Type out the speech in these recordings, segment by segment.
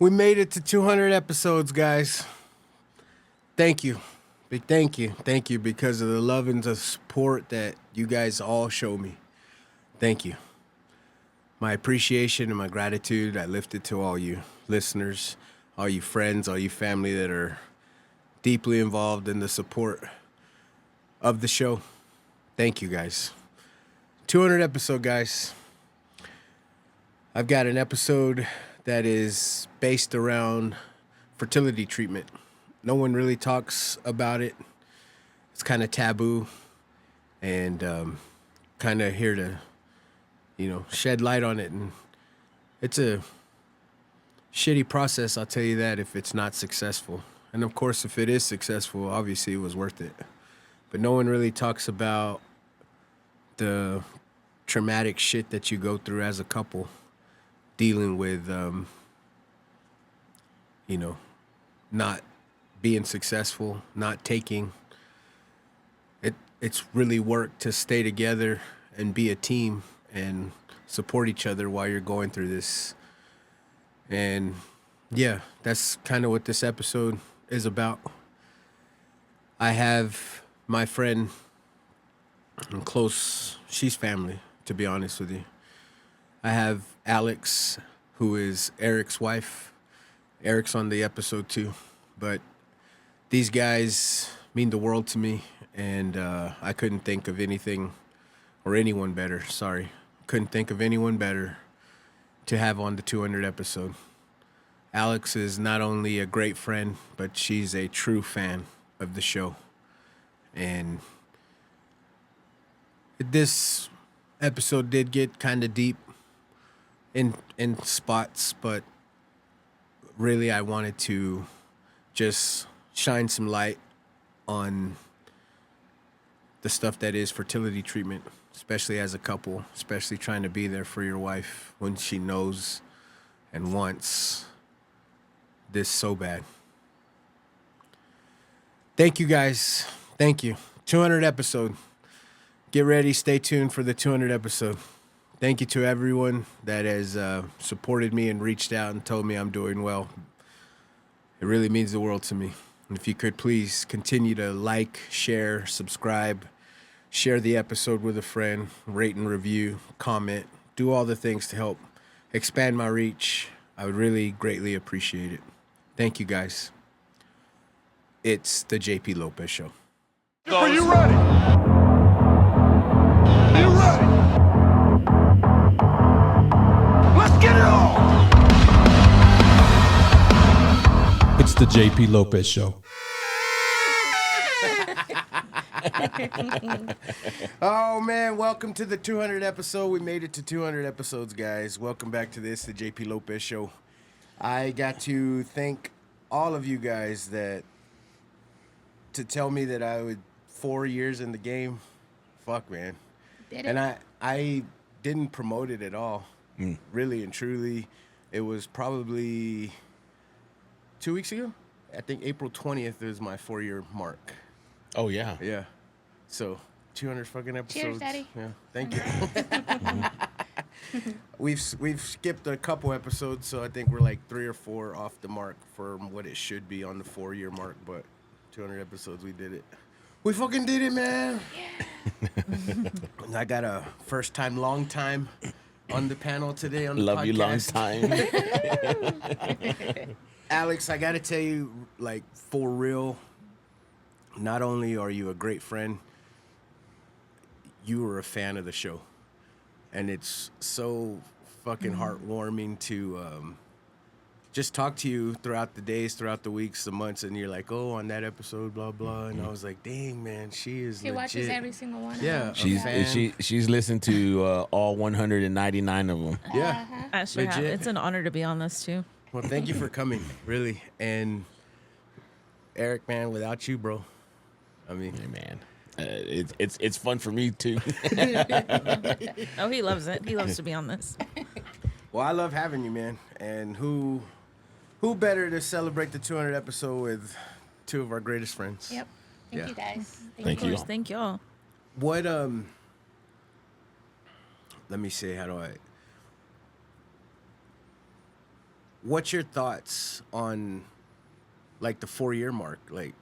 We made it to 200 episodes, guys. Thank you. Big thank you. Thank you because of the love and the support that you guys all show me. Thank you. My appreciation and my gratitude, I lift it to all you listeners, all you friends, all you family that are deeply involved in the support of the show. Thank you, guys. 200 episode, guys. I've got an episode that is based around fertility treatment. No one really talks about it. It's kind of taboo, and kind of here to, shed light on it. And it's a shitty process, I'll tell you that, if it's not successful. And of course, if it is successful, obviously it was worth it. But no one really talks about the traumatic shit that you go through as a couple dealing with, not being successful, not taking. It's really work to stay together and be a team and support each other while you're going through this. And yeah, that's kind of what this episode is about. I have my friend, and close, she's family, to be honest with you. I have Alex, who is Eric's wife. Eric's on the episode too. But these guys mean the world to me, and I couldn't think of anything or anyone better. Couldn't think of anyone better to have on the 200 episode. Alex is not only a great friend, but she's a true fan of the show. And this episode did get kind of deep in spots, but really I wanted to just shine some light on the stuff that is fertility treatment, especially as a couple, especially trying to be there for your wife when she knows and wants this so bad. Thank you, guys. Thank you. 200 episode. Get ready. Stay tuned for the 200 episode. Thank you to everyone that has supported me and reached out and told me I'm doing well. It really means the world to me. And if you could please continue to like, share, subscribe, share the episode with a friend, rate and review, comment, do all the things to help expand my reach. I would really greatly appreciate it. Thank you, guys. It's the JP Lopez Show. Are you ready? Are you ready? Let's get it on! It's the JP Lopez Show. Oh, man, welcome to the 200 episode. We made it to 200 episodes, guys. Welcome back to this, the JP Lopez Show. I got to thank all of you guys to tell me that I would 4 years in the game. Fuck, man. Did it? And I didn't promote it at all. Really and truly. It was probably 2 weeks ago. I think April 20th is my 4-year mark. Oh, yeah. Yeah. So 200 fucking episodes. Cheers, Daddy. Yeah. Thank you. We've skipped a couple episodes, so I think we're like 3 or 4 off the mark for what it should be on the 4-year mark. But 200 episodes, we did it. We fucking did it, man. Yeah. I got a first time, long time on the panel today on the Love podcast. you long time. Alex, I got to tell you, like, for real, not only are you a great friend, you are a fan of the show. And it's so fucking heartwarming to just talk to you throughout the days, throughout the weeks, the months, and you're like, oh, on that episode, blah, blah. And I was like, dang, man, she is legit. watches every single one of Yeah. them. She's listened to all 199 of them. Yeah. I sure have. Legit. It's an honor to be on this too. Well, thank you for coming, really. And Eric, man, without you, bro, I mean, Hey, man. It's fun for me too. Oh, he loves it. He loves to be on this. well, I love having you, man. And who better to celebrate the 200 episode with two of our greatest friends? Yep. Thank Yeah. you, guys. Thank Of you. course, thank y'all. What let me see, how do I what's your thoughts on like the 4-year mark? Like,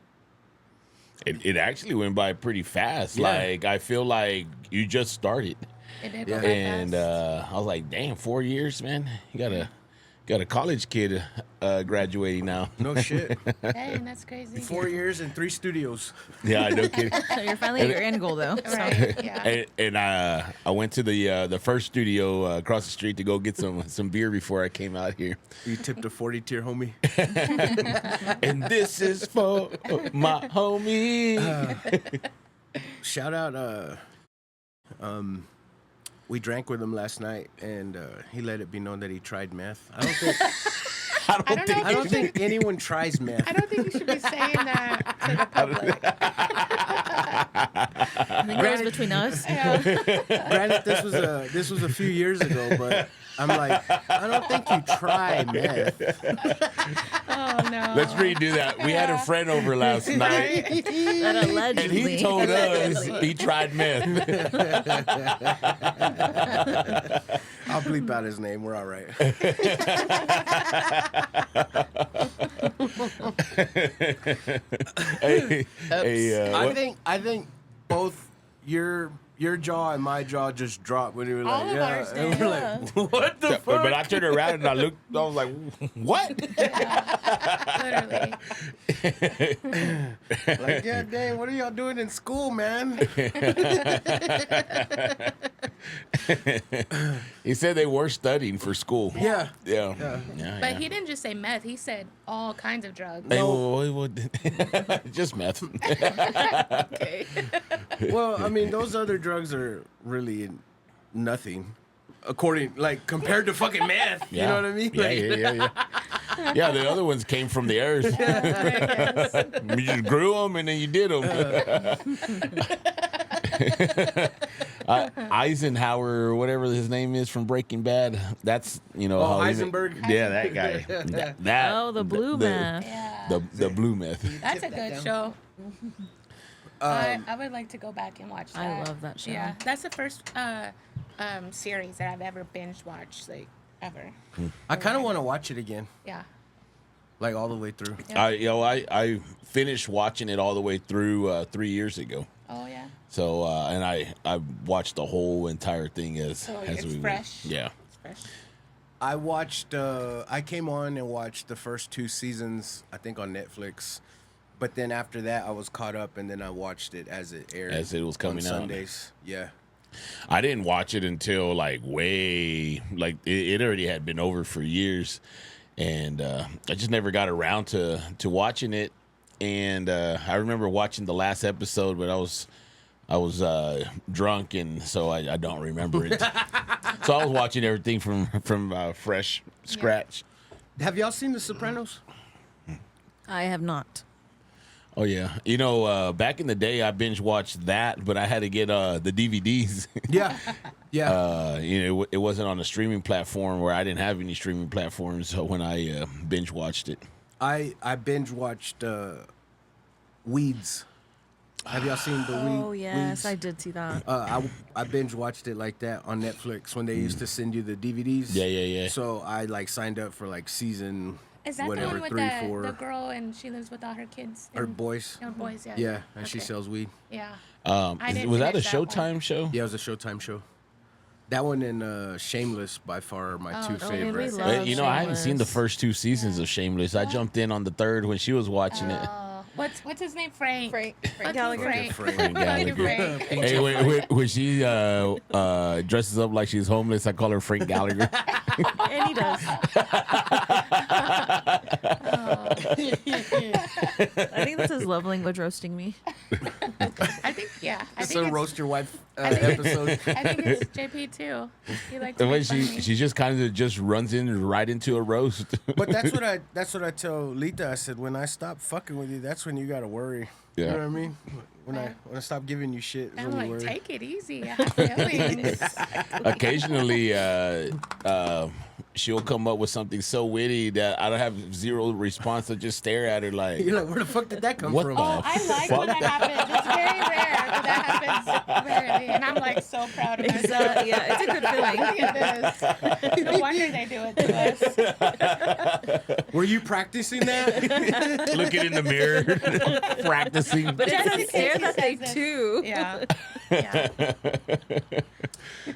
It actually went by pretty fast. Yeah. Like, I feel like you just started. It did go Yeah. by And fast. I was like, damn, 4 years, man. You got a college kid graduating now. no shit. Dang, that's crazy. 4 years and 3 studios. Yeah, no kidding. So you're finally at your end goal, though. So. Right, yeah. And I went to the first studio across the street to go get some beer before I came out here. You tipped a 40 to your homie. And this is for my homie. Shout out. We drank with him last night, and he let it be known that he tried meth. I don't think anyone tries meth. I don't think you should be saying that to the public. I think that was between us. Granted, this was a few years ago, but I'm like, I don't think you try meth. Oh no. Let's redo that. We had a friend over last night, That and allegedly. he told us he tried meth. I'll bleep out his name. We're all right. I think both your jaw and my jaw just dropped when you were like, All of yeah. ours And did. we're like, what the fuck? But I turned around and I looked. I was like, "What?" Literally. Like, yeah, dang, what are y'all doing in school, man? He said they were studying for school. Yeah. Yeah. But he didn't just say meth. He said all kinds of drugs. Hey, just meth. Okay. Well, I mean, those other drugs are really nothing, compared to fucking meth. You know what I mean? Yeah, Like, yeah. Yeah, the other ones came from the earth. You just grew them and then you did them. Eisenhower, or whatever his name is from Breaking Bad. That's how he Heisenberg? Yeah, that guy. That Oh, the blue meth. Yeah. The blue meth. That's a good show. I would like to go back and watch that. I love that show. Yeah, that's the first series that I've ever binge watched, like ever. I kind of want to watch it again, Yeah. like all the way through. I finished watching it all the way through 3 years ago. Oh yeah. So and I watched the whole entire thing as it's we went. fresh. Yeah. It's fresh. I watched. I came on and watched the first 2 seasons, I think, on Netflix. But then after that, I was caught up, and then I watched it as it aired. As it was coming on out. Sundays. Yeah. I didn't watch it until it already had been over for years, and I just never got around to watching it. And I remember watching the last episode, but I was drunk, and so I don't remember it. So I was watching everything from fresh scratch. Have y'all seen The Sopranos? I have not. Oh yeah, back in the day I binge watched that, but I had to get the DVDs. Yeah. Yeah. It wasn't on a streaming platform where I didn't have any streaming platforms. So when I binge watched it, I binge watched Weeds. Have y'all seen the Weeds? Oh, yes, I did see that. I binge watched it like that on Netflix when they used to send you the DVDs. Yeah. So I signed up for season Is that whatever, the one with 3, the 4, girl and she lives with all her kids? or and- boys. No, boys, yeah. Yeah, and she Okay. sells weed. Yeah. was didn't that a finish that one. Showtime show? Yeah, it was a Showtime show. That one and Shameless by far are my 2 we favorites. love I haven't seen the Shameless. first 2 seasons of Shameless. I jumped in on the 3rd when she was watching it. What's his name? Frank. Frank Fucking Gallagher. Frank. Frank Fucking Gallagher. Frank. Hey, when she dresses up like she's homeless, I call her Frank Gallagher. And he does. I think that's his love language, roasting me. I think, yeah. I It's think a it's, roast your wife episode. I think it's JP too. He likes The to way make fun of me. she just kind of just runs in right into a roast. But that's what I tell Lita. I said, when I stop fucking with you, that's when you gotta worry. You Yeah. know what I mean? When I stop giving you shit, is I'm when like, you worry. take it easy. I have feelings. Occasionally, she'll come up with something so witty that I don't have zero response to just stare at her like, You're like, where the fuck did that come What from? the Oh, I like when that happens. It's very rare, but that happens rarely, and I'm like so proud of myself. Yeah, it's a good feeling. It is. No wonder they do it to us. Were you practicing that? looking in the mirror, practicing. But it's Just so in fair case that he they says it. do. Yeah. Yeah.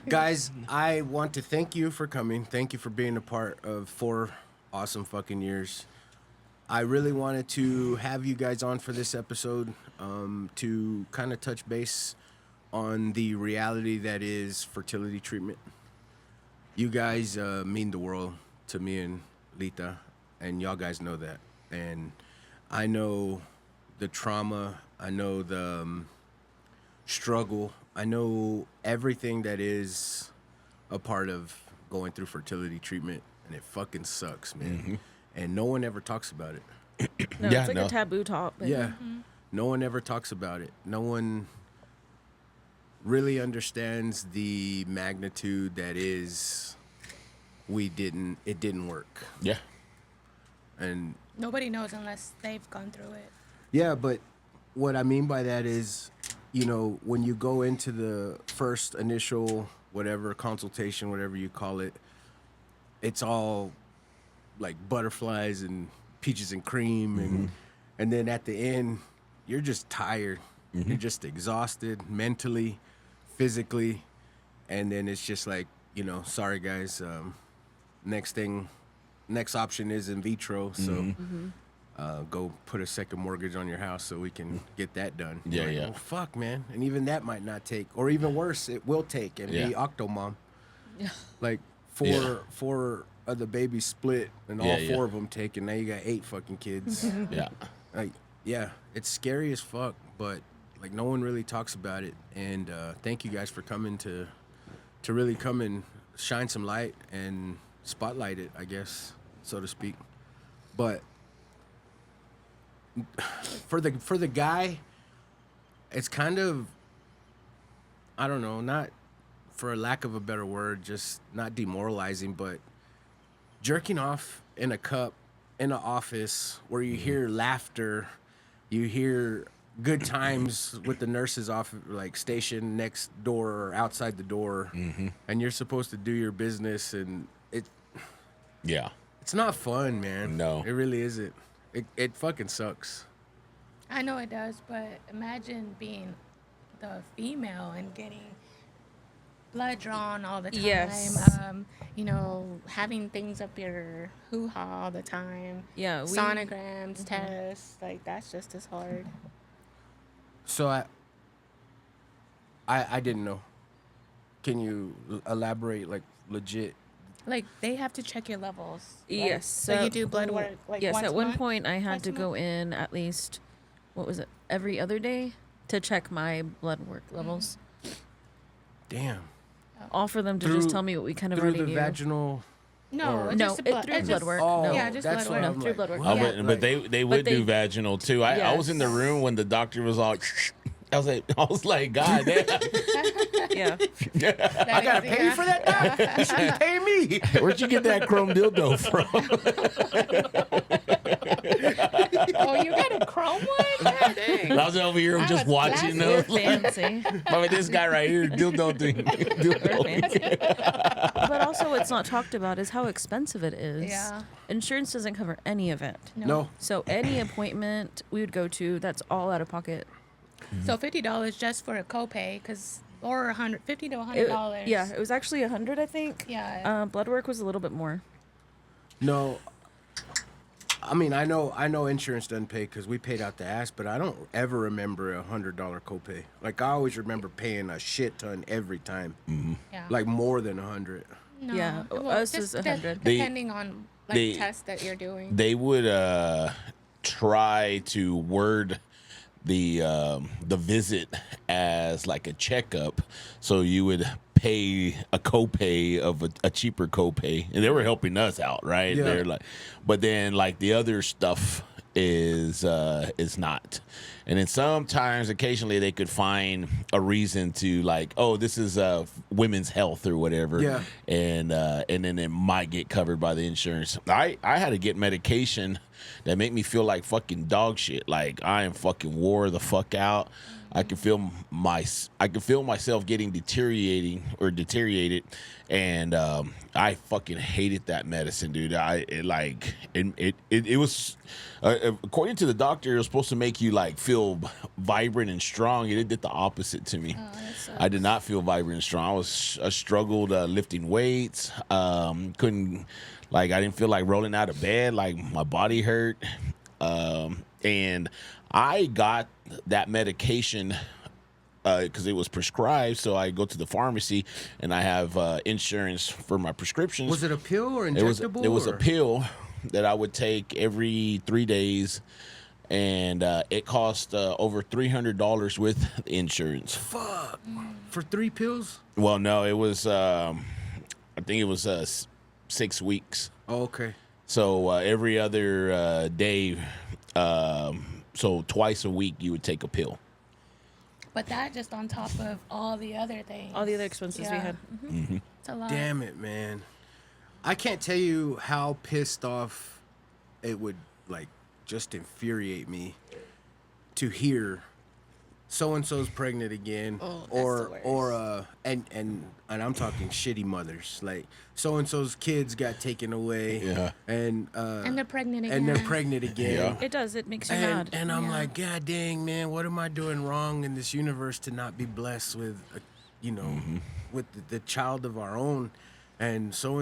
Guys, I want to thank you for coming. Thank you for being a part of 4 awesome fucking years. I really wanted to have you guys on for this episode to kind of touch base on the reality that is fertility treatment. You guys mean the world to me and Lita, and y'all guys know that. And I know the trauma, I know the struggle, I know everything that is a part of going through fertility treatment, and it fucking sucks, man. Mm-hmm. And no one ever talks about it. No, Yeah, it's like no. a taboo talk. But Yeah. No one ever talks about it. No one really understands the magnitude that is it didn't work. Yeah. And Nobody knows unless they've gone through it. yeah, but what I mean by that is, you know, when you go into the first initial whatever consultation, whatever you call it, it's all like butterflies and peaches and cream, and then at the end, you're just tired. You're just exhausted mentally, physically, and then it's just like, you know, sorry guys, next option is in vitro, so go put a second mortgage on your house so we can get that done. Yeah, You're like, yeah. oh, fuck, man. And even that might not take, or even worse, it will take and Yeah. be octomom. Like Yeah. four of the babies split and all Yeah, yeah. 4 of them taken. Now you got 8 fucking kids. Yeah. Like, yeah, it's scary as fuck, but like no one really talks about it. And thank you guys for coming to really come and shine some light and spotlight it, I guess, so to speak. But for the guy, it's kind of, I don't know, not for lack of a better word, just not demoralizing, but jerking off in a cup in an office where you hear laughter, you hear good times with the nurses off like stationed next door or outside the door, and you're supposed to do your business, and Yeah. it's not fun, man. No. It really isn't. It fucking sucks. I know it does, but imagine being the female and getting blood drawn all the time. Yes. You know, having things up your hoo-ha all the time. Yeah, Sonograms, tests, like that's just as hard. So I didn't know. Can you elaborate, like, legit? Like they have to check your levels. right? Yes. So you do blood work like yes, once at a one month? point I had Twice to a go month? in at least, what was it, every other day to check my blood work levels. Damn. All for them to Through- just tell me what we kind of Through already the knew. vaginal. No, Or- it's No, just a it blood. through it's blood just- work. Oh, No. Yeah, just that's blood what work. I'm Through like, blood work. what? I Yeah. wouldn't, but they would do vaginal too. I was in the Yes. room when the doctor was all. I was like, God damn. Yeah. I gotta pay you for that now? You shouldn't pay me. Where'd you get that chrome dildo from? Oh, you got a chrome one? God dang. I was over here I just was watching We're those. fancy. I mean, this guy right here, dildo thing. We're Dildo. fancy. But also what's not talked about is how expensive it is. Yeah. Insurance doesn't cover any of it. No. So any appointment we would go to, that's all out of pocket. So $50 just for a copay, or $50 to It- $100. yeah, it was actually $100, I think. Yeah. Blood work was a little bit more. No. I mean, I know insurance doesn't pay because we paid out the ass, but I don't ever remember $100 copay. Like, I always remember paying a shit ton every time. Yeah. Like, more than 100. No. Yeah, Well, us just was 100. Depending on like they- tests that you're doing. They would try to word the visit as like a checkup, so you would pay a copay of a cheaper copay, and they were helping us out, right? Yeah. They're like, but then like the other stuff is not. And then sometimes, occasionally, they could find a reason to like, oh, this is women's health or whatever. Yeah. And then it might get covered by the insurance. I had to get medication that made me feel like fucking dog shit. Like I am fucking wore the fuck out. I can feel myself getting deteriorated, and I fucking hated that medicine, dude. It was according to the doctor, it was supposed to make you like feel vibrant and strong. It did the opposite to me. I did not feel vibrant and strong. I struggled lifting weights. Couldn't I didn't feel like rolling out of bed. Like my body hurt, and I got that medication because it was prescribed. So I go to the pharmacy and I have insurance for my prescriptions. Was it a pill or injectable? It was a pill that I would take every 3 days, and it cost over $300 with insurance. Fuck. For 3 pills? Well, no, it was I think it was 6 weeks. Oh, okay. So every other day. So twice a week you would take a pill. But that just on top of all the other things. All the other expenses we had. Mm-hmm. It's a lot. Damn it, man. I can't tell you how pissed off it would like just infuriate me to hear so and so's pregnant again, and I'm talking shitty mothers, like so and so's kids got taken away, and they're pregnant again. and they're pregnant again. It does. It makes you mad. And I'm like, God dang, man, what am I doing wrong in this universe to not be blessed with, with the child of our own? And so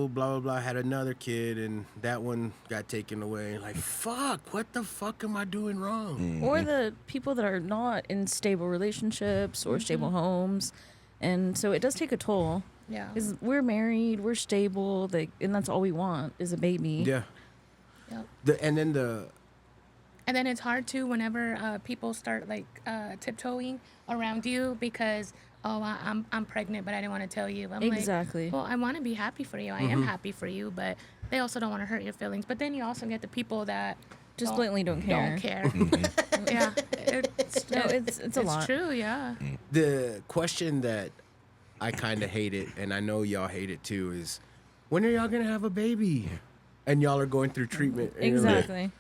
blah blah blah had another kid, and that one got taken away. Like, fuck, what the fuck am I doing wrong? Or the people that are not in stable relationships or stable homes, and so it does take a toll. Yeah. Because we're married, we're stable, and that's all we want is a baby. Yeah. Yep. And then it's hard too whenever people start like tiptoeing around you because I'm pregnant, but I didn't want to tell you. I'm Exactly. like, well, I want to be happy for you. I am happy for you, but they also don't want to hurt your feelings. But then you also get the people that Just blatantly don't care. Don't care. Yeah, it's a lot. It's true. Yeah. the question that I kind of hate it, and I know y'all hate it too, is when are y'all gonna have a baby? And y'all are going through treatment. And you're like, Exactly.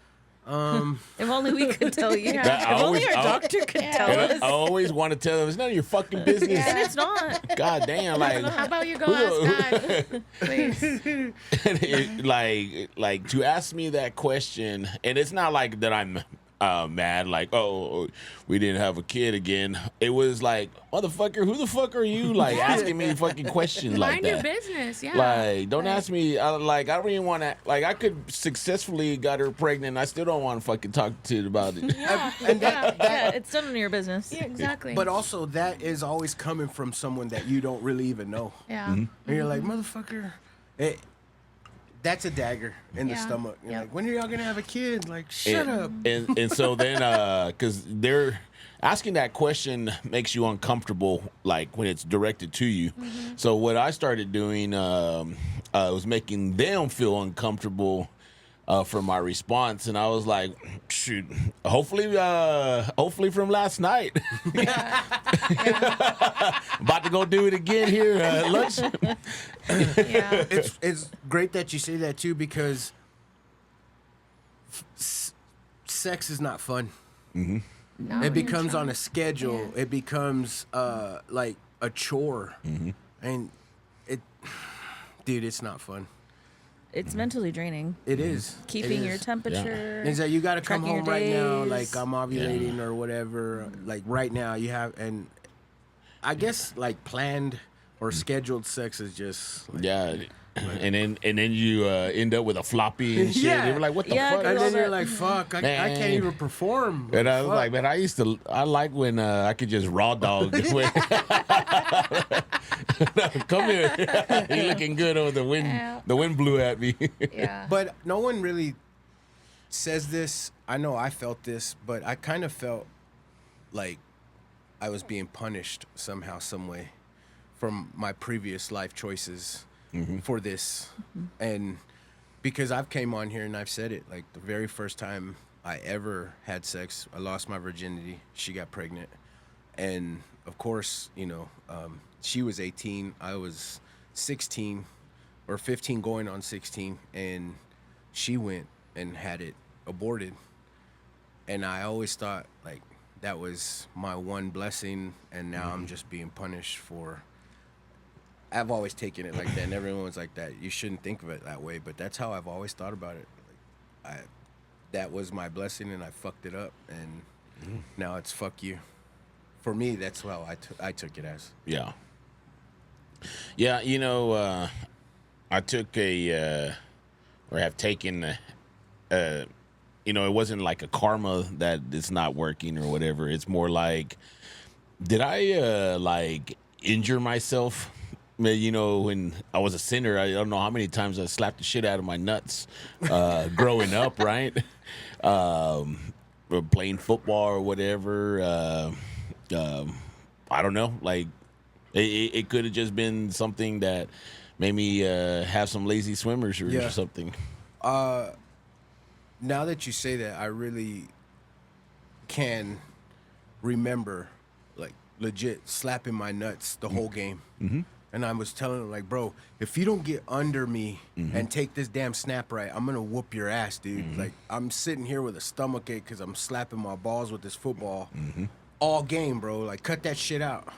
If only we could tell you. Yeah. If only our doctor could tell us. I always want to tell them it's none of your fucking business. And it's not. God damn, like How about you go ask God, please? like to ask me that question, and it's not like that I'm mad, like, oh, we didn't have a kid again. It was like, motherfucker, who the fuck are you? Like asking me fucking questions like Mind that. your business. Yeah. Like, don't ask me. I don't even want to. Like, I could successfully got her pregnant. I still don't want to fucking talk to you about it. Yeah. And Yeah, it's none of your business. Yeah, exactly. but also that is always coming from someone that you don't really even know. yeah. And you're like, motherfucker, that's a dagger in the Yeah. stomach. You're Yep. like, when are y'all gonna have a kid? Like, shut up. And so then, because they're asking that question makes you uncomfortable, like when it's directed to you. So what I started doing was making them feel uncomfortable for my response, and I was like, shoot, hopefully from last night. About to go do it again here at lunch. Yeah. It's great that you say that too, because sex is not fun. No, It becomes you're on a schedule. Yeah. It becomes like a chore, and dude, it's not fun. It's mentally draining. It is Keeping It your is. temperature. It's that you got to come tracking your home right now, days. like I'm ovulating or whatever. Like right now, you have, and I guess like planned or scheduled sex is just like, Yeah. And then you end up with a floppy and shit. Yeah. They were like, what the Yeah, fuck? and all then you're that- like, fuck, I Man. can't even perform. And I was Fuck. like, man, I like when I could just raw dog. Come here. You looking good over the wind. Yeah. The wind blew at me. Yeah. But no one really says this. I know I felt this, but I kind of felt like I was being punished somehow, some way, from my previous life choices for this. And because I've came on here and I've said it, like the very first time I ever had sex. I lost my virginity. She got pregnant. And, of course, she was 18. I was 16 or 15 going on 16. And she went and had it aborted. And I always thought, like, that was my one blessing. And now I'm just being punished for... I've always taken it like that, and everyone's like that. You shouldn't think of it that way, but that's how I've always thought about it. Like, that was my blessing, and I fucked it up, and now it's fuck you. For me, that's how I took it as. Yeah. Yeah, I took or have taken, it wasn't like a karma that it's not working or whatever. It's more like, did I, injure myself? When I was a sinner, I don't know how many times I slapped the shit out of my nuts growing up, right? Playing football or whatever. I don't know. Like, it could have just been something that made me have some lazy swimmers or something. Now that you say that, I really can remember, like, legit slapping my nuts the whole game. Mm-hmm. And I was telling him, like, bro, if you don't get under me and take this damn snap right, I'm going to whoop your ass, dude. Like, I'm sitting here with a stomachache because I'm slapping my balls with this football all game, bro. Like, cut that shit out.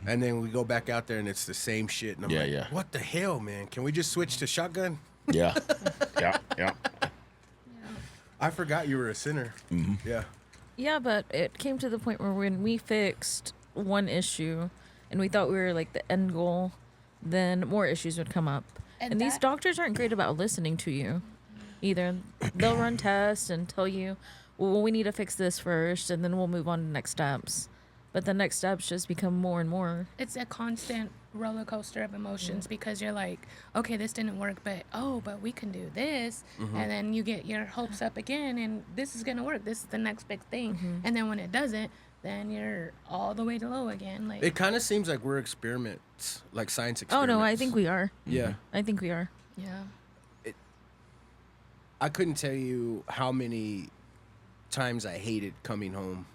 And then we go back out there, and it's the same shit. And I'm like, what the hell, man? Can we just switch to shotgun? Yeah. Yeah. I forgot you were a sinner. Mm-hmm. Yeah. Yeah, but it came to the point where when we fixed one issue and we thought we were like the end goal, then more issues would come up. And these doctors aren't great about listening to you either. They'll run tests and tell you, well, we need to fix this first, and then we'll move on to next steps. But the next steps just become more and more. It's a constant roller coaster of emotions because you're like, okay, this didn't work, but we can do this. And then you get your hopes up again, and this is going to work. This is the next big thing. And then when it doesn't, then you're all the way to low again. Like, it kind of seems like we're experiments, like science experiments. Oh, no, I think we are. Yeah. I think we are. Yeah. I couldn't tell you how many times I hated coming home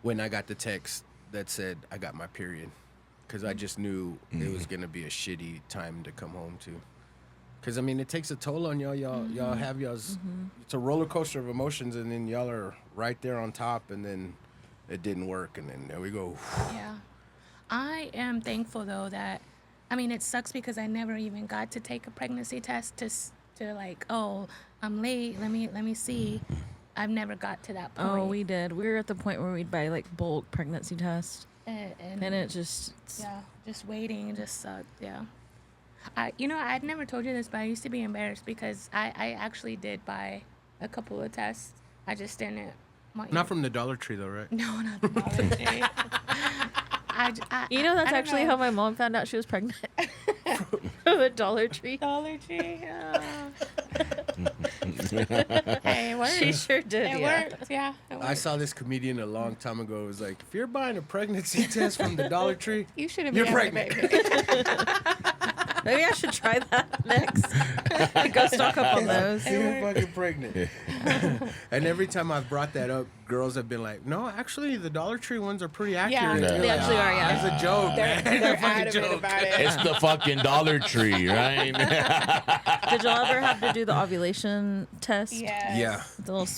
when I got the text that said I got my period, because I just knew it was going to be a shitty time to come home to. Because, I mean, it takes a toll on y'all. Y'all have y'all's... It's a roller coaster of emotions, and then y'all are right there on top, and then it didn't work, and then there we go. Yeah. I am thankful, though, that... I mean, it sucks because I never even got to take a pregnancy test to like, oh, I'm late, let me see. I've never got to that point. Oh, we did. We were at the point where we'd buy like bulk pregnancy tests. And it just... Yeah, just waiting just sucked, yeah. I'd never told you this, but I used to be embarrassed because I actually did buy a couple of tests. I just didn't. Not from the Dollar Tree, though, right? No, not the Dollar Tree. That's actually how my mom found out she was pregnant. From a Dollar Tree. Dollar Tree, Hey, it worked. She sure did, It worked, yeah. I saw this comedian a long time ago. It was like, if you're buying a pregnancy test from the Dollar Tree, You shouldn't you're be pregnant. Maybe I should try that next. Go stock up on those. You're fucking pregnant. And every time I've brought that up, girls have been like, no, actually, the Dollar Tree ones are pretty accurate. Yeah, they actually are, yeah. It's a joke, man. They're It's a fucking adamant joke. about it. It's the fucking Dollar Tree, right? Did y'all ever have to do the ovulation test? Yes. Yeah.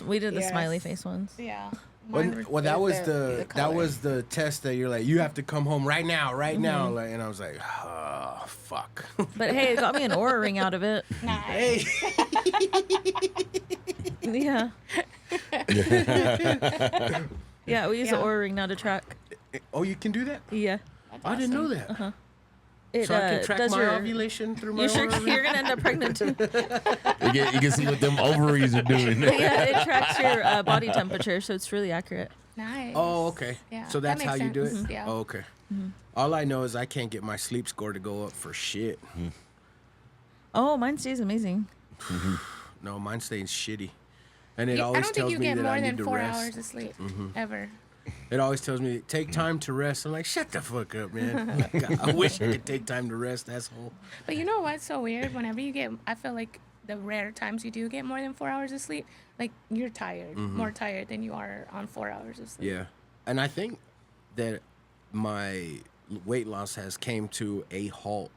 We did the Yes. smiley face ones. Yeah. Well, that was the color. test that you're like, you have to come home right now, like, and I was like, oh fuck. But hey, it got me an Oura ring out of it. Nice. Hey, Yeah. Yeah, we use the Oura ring now to track. oh, you can do that? Yeah. I didn't know that. It So I can track does my your ovulation through my You sure Oura ring? you're gonna end up pregnant too? You can see what them ovaries are doing. Yeah, it tracks your body temperature, so it's really accurate. Nice. Oh, okay. Yeah, So that that's how makes you do it? sense. Mhm. Yeah. Oh, okay. All I know is I can't get my sleep score to go up for shit. Oh, mine stays amazing. No, mine stays shitty. And it I always don't think tells you me get that more I than need to 4 rest. hours of sleep ever. It always tells me, take time to rest. I'm like, shut the fuck up, man. Like, I wish I could take time to rest, asshole. But you know what's so weird? Whenever you get, I feel like the rare times you do get more than 4 hours of sleep, like you're tired, more tired than you are on 4 hours of sleep. Yeah, and I think that my weight loss has came to a halt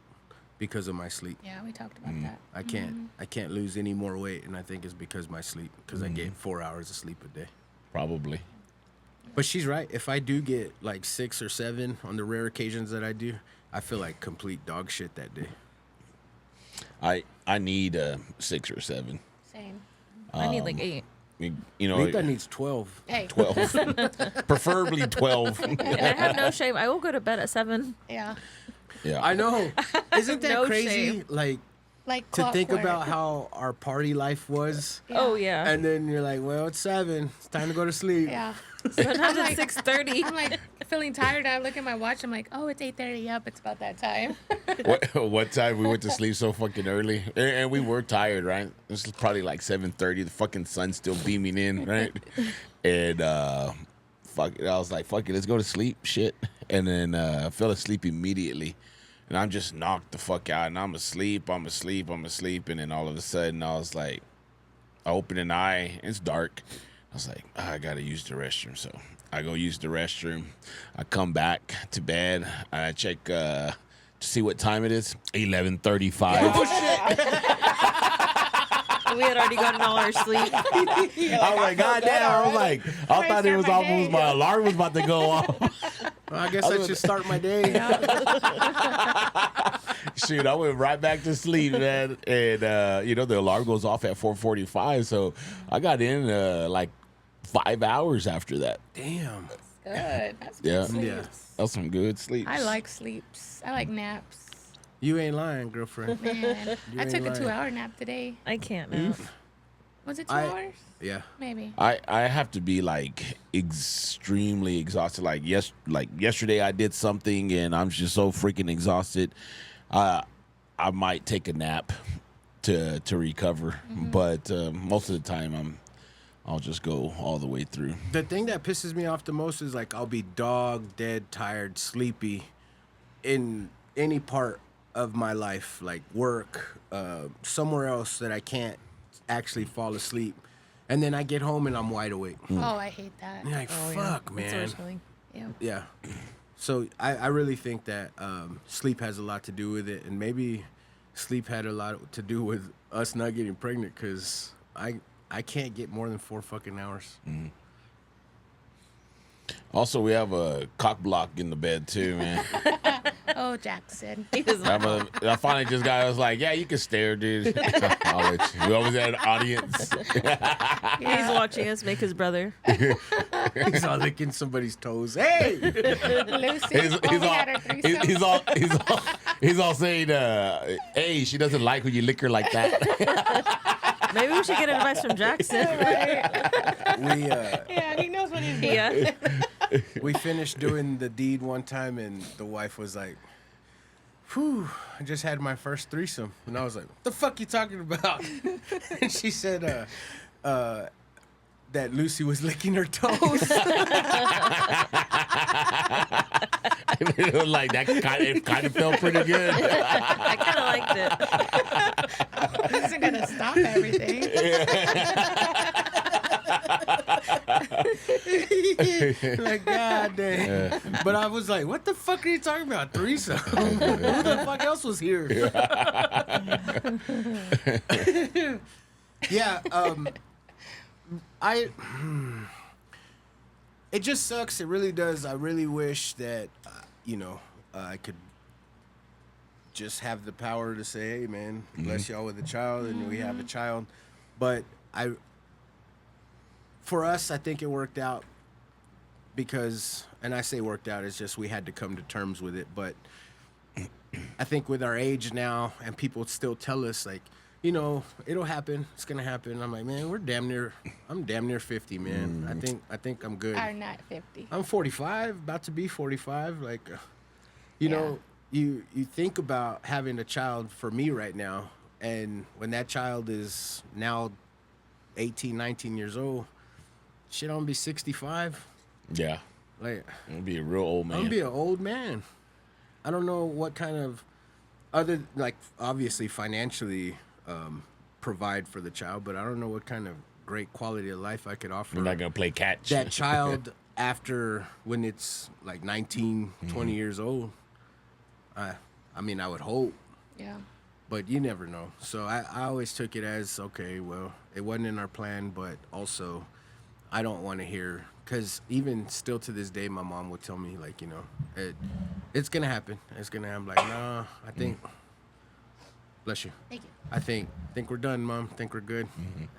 because of my sleep. Yeah, we talked about that. I can't lose any more weight, and I think it's because of my sleep, because I get 4 hours of sleep a day. Probably. But she's right. If I do get like 6 or 7 on the rare occasions that I do, I feel like complete dog shit that day. I need 6 or 7. Same. I need like 8. You know, Nathan needs 12. Hey. 12, preferably 12. And I have no shame. I will go to bed at 7. Yeah. Yeah, I know. Isn't that No crazy? shame. Like Like to think clockwork. about how our party life was, Oh yeah. and then you're like, well, it's 7. It's time to go to sleep. Yeah. Sometimes it's 6:30. I'm like feeling tired. I look at my watch. I'm like, oh, it's 8:30. Yep, it's about that time. what time we went to sleep so fucking early, and we were tired, right? This is probably like 7:30. The fucking sun's still beaming in, right? And fuck it, I was like, fuck it, let's go to sleep, shit. And then I fell asleep immediately, and I'm just knocked the fuck out, and I'm asleep, and then all of a sudden I was like, I open an eye, it's dark. I was like, I gotta use the restroom, so I go use the restroom. I come back to bed. I check to see what time it is. 11:35. We had already gotten all our sleep. I was like, God damn! I was like, I thought it was start my almost day. my alarm was about to go off. Well, I guess I should start my day. Shoot, I went right back to sleep, man. And you know, the alarm goes off at 4:45, so I got in like 5 hours after that. Damn. Good. That's good Yeah. sleep. Yeah. That's some good sleep. I like sleeps. I like naps. You ain't lying, girlfriend. Man, I ain't took a lying. 2-hour nap today. I can't now. Was it 2 I- hours? Yeah. Maybe. I have to be like extremely exhausted. Like yesterday I did something and I'm just so freaking exhausted. I might take a nap to recover, but most of the time I'll just go all the way through. The thing that pisses me off the most is like I'll be dog dead, tired, sleepy in any part of my life, like work, somewhere else that I can't actually fall asleep. And then I get home and I'm wide awake. Oh, I hate that. I'm like, fuck, That's man. always funny. Ew. Yeah. So I really think that sleep has a lot to do with it. And maybe sleep had a lot to do with us not getting pregnant, because I can't get more than 4 fucking hours. Also, we have a cock block in the bed too, man. Oh, Jackson. He doesn't. I finally just got. I was like, "Yeah, you can stare, dude." I'll let you. We always had an audience. He's watching us make his brother. He's all licking somebody's toes. Hey! Lucy. He's we had our threesome. he's all saying, "Hey, she doesn't like when you lick her like that." Maybe we should get advice from Jackson. we Yeah, he knows what he's doing. Yeah. we finished doing the deed one time, and the wife was like, "Whew, I just had my first threesome." And I was like, "What the fuck you talking about?" And she said, that Lucy was licking her toes. Like that kind of felt pretty good. I kind of liked it. This isn't going to stop everything. Like, God damn. But I was like, what the fuck are you talking about? Threesome? Who the fuck else was here? Yeah, it just sucks. It really does. I really wish that, I could just have the power to say, hey, man, bless y'all with a child, and we have a child. But for us, I think it worked out because, and I say worked out, it's just we had to come to terms with it. But I think with our age now, and people still tell us, like, it'll happen. It's gonna happen. I'm like, man, I'm damn near 50, man. I think I'm good. Are not 50. I'm 45, about to be 45. Like, you think about having a child for me right now, and when that child is now 18, 19 years old, shit, I'm gonna be 65. Yeah, Like, I'm gonna be a real old man. I'm gonna be an old man. I don't know what kind of other, like, obviously financially, provide for the child, but I don't know what kind of great quality of life I could offer You're not gonna play catch. that child after when it's like 19, 20 years old. I mean, I would hope, Yeah. but you never know. So I always took it as, okay, well, it wasn't in our plan, but also I don't want to hear, because even still to this day, my mom would tell me, like, you know, it's going to happen. It's going to happen. Like, no, I think, bless you. Thank you. I think we're done, Mom. Think we're good.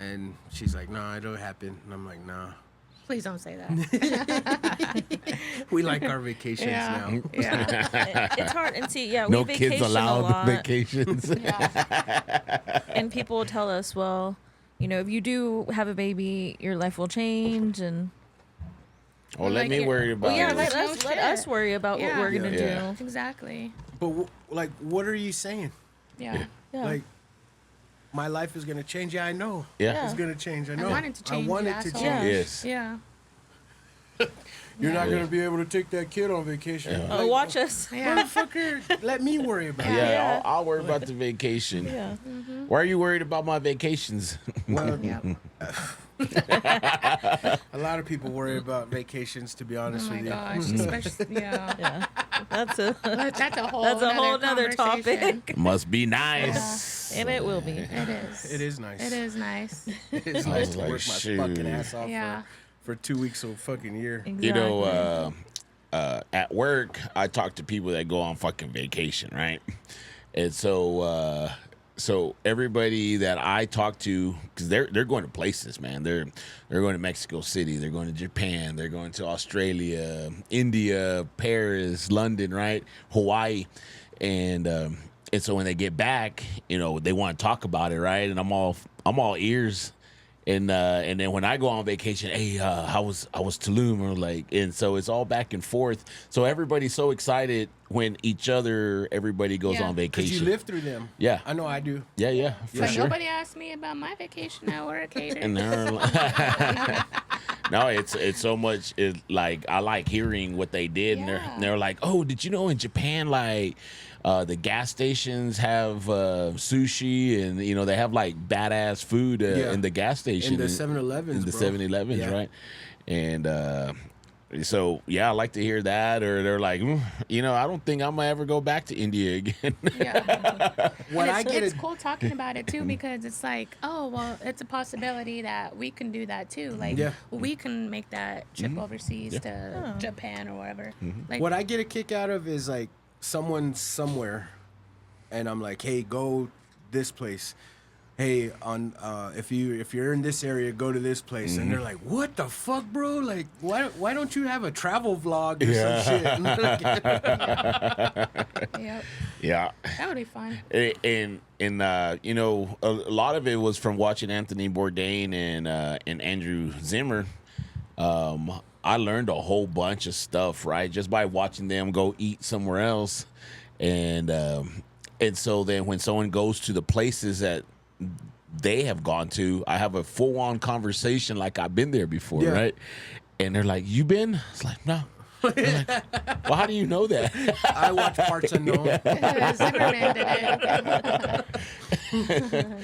And she's like, no, it'll happen. And I'm like, nah. Please don't say that. We like our vacations now. Yeah. It's hard. And see, yeah, we No vacation kids a allowed lot. vacations. Yeah. And people will tell us, well, you know, if you do have a baby, your life will change. And Oh, let Like me it- worry about well, yeah, it. let No us shit. worry about what Yeah. we're gonna Yeah. do. Exactly. But, like, what are you saying? Yeah. Yeah. Like, my life is going to change. Yeah, I know. Yeah. It's going to change. I know. want it to change, I want you it to asshole. change. Yeah. Yes. Yeah. You're not Yeah. going to be able to take that kid on vacation. Yeah. Oh, watch us. Yeah. Motherfucker, let me worry about it. Yeah, Yeah. I'll worry about the vacation. Yeah. Why are you worried about my vacations? Well, Yeah. a lot of people worry about vacations, to be Oh honest my with you. gosh. Especially, yeah. Yeah. That's a That's a whole. that's a whole nother conversation. topic. Must be nice. And it will be. It is. It is nice. It is nice. It is I nice was to like, work my shoot. fucking ass off Yeah. for 2 weeks of a fucking year. Exactly. You know, at work, I talk to people that go on fucking vacation, right? And so everybody that I talk to, because they're going to places, man. They're going to Mexico City. They're going to Japan. They're going to Australia, India, Paris, London, right? Hawaii, and so when they get back, you know, they want to talk about it, right? And I'm all ears. And then when I go on vacation, hey, how was Tulum, or like, and so it's all back and forth. So everybody's so excited when everybody goes Yeah. on 'Cause vacation. you live through them. Yeah. I know I do. Yeah, for But sure. nobody asked me about my vacation at work, Hater. And they're like, no, it's so much. Like, I like hearing what they did, and Yeah. they're like, oh, did you know in Japan, like, the gas stations have sushi, and you know they have like badass food in the gas station, In the 7-Elevens, in the bro. 7-Elevens, Yeah. right? And so yeah, I like to hear that. Or they're like, you know, I don't think I'm gonna ever go back to India again. Yeah. When I it's, get it's it, cool talking about it too, because it's like, oh well, it's a possibility that we can do that too. Like Yeah. we can make that trip overseas to Japan or wherever. Like what I get a kick out of is like someone somewhere, and I'm like, hey, go this place. Hey, if you're in this area, go to this place. And they're like, what the fuck, bro? Like, why don't you have a travel vlog or some shit? And they're like, yep, Yeah. that would be fun. And you know, a lot of it was from watching Anthony Bourdain and Andrew Zimmer. I learned a whole bunch of stuff, right, just by watching them go eat somewhere else, and so then when someone goes to the places that they have gone to, I have a full-on conversation like I've been there before, Yeah. right? And they're like, "You been?" It's like, "No." They're like, well, how do you know that? I watch Parts Unknown. Zimmerman did it.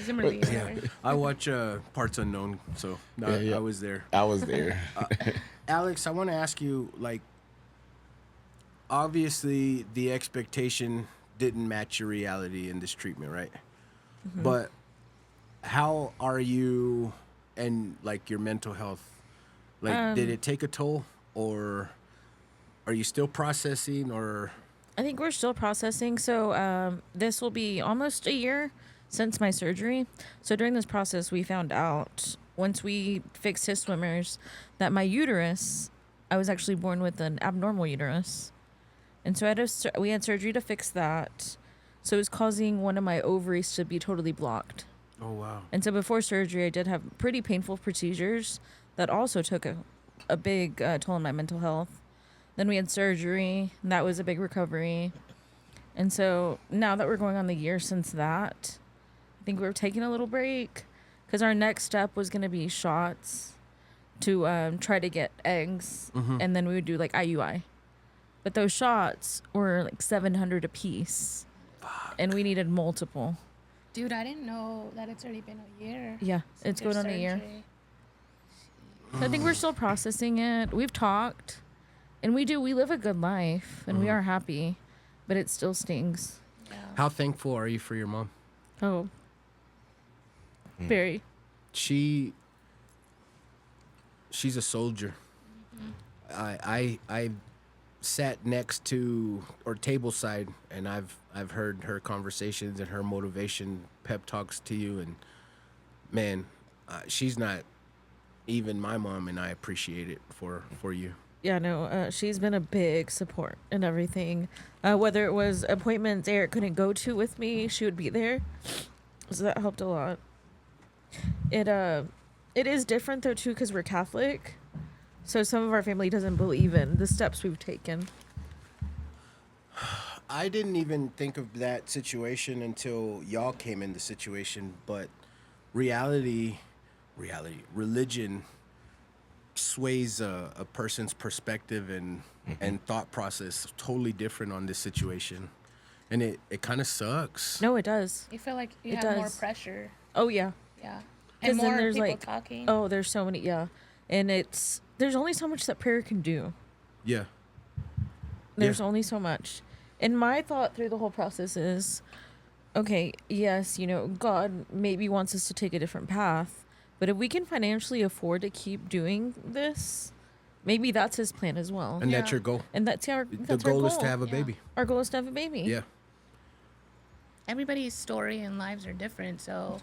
Zimmerman. Yeah, I watch Parts Unknown. So no, Yeah. I was there. I was there. Alex, I want to ask you, like, obviously the expectation didn't match your reality in this treatment, right? But how are you and like your mental health? Like, did it take a toll, or are you still processing, or? I think we're still processing. So this will be almost a year since my surgery. So during this process, we found out once we fixed his swimmers that my uterus, I was actually born with an abnormal uterus. And so we had surgery to fix that. So it was causing one of my ovaries to be totally blocked. Oh wow! And so before surgery, I did have pretty painful procedures that also took a big toll on my mental health. Then we had surgery, and that was a big recovery. And so now that we're going on the year since that, I think we're taking a little break because our next step was going to be shots to try to get eggs, and then we would do like IUI. But those shots were like $700 a piece, and we needed multiple. Dude, I didn't know that it's already been a year. Yeah, since it's your going on a year. surgery. So I think we're still processing it. We've talked, and we live a good life, and we are happy, but it still stings. Yeah. How thankful are you for your mom? Oh, very. She's a soldier. I sat next to or table side, and I've heard her conversations and her motivation pep talks to you, and man, she's not even my mom, and I appreciate it for you. Yeah, no, she's been a big support in everything. Whether it was appointments Eric couldn't go to with me, she would be there. So that helped a lot. It is different though too because we're Catholic, so some of our family doesn't believe in the steps we've taken. I didn't even think of that situation until y'all came in the situation, but religion sways a person's perspective and thought process totally different on this situation. And it kind of sucks. No, it does. You feel like you It have more does. pressure. Oh yeah, Yeah. because And more then there's people like talking. oh, there's so many and there's only so much that prayer can do. Yeah. There's Yeah. only so much. And my thought through the whole process is, okay, yes, God maybe wants us to take a different path, but if we can financially afford to keep doing this, maybe that's his plan as well. And that's Yeah. your goal. And that's our Goal is to have a Yeah. baby. Our goal is to have a baby. Yeah. Everybody's story and lives are different, so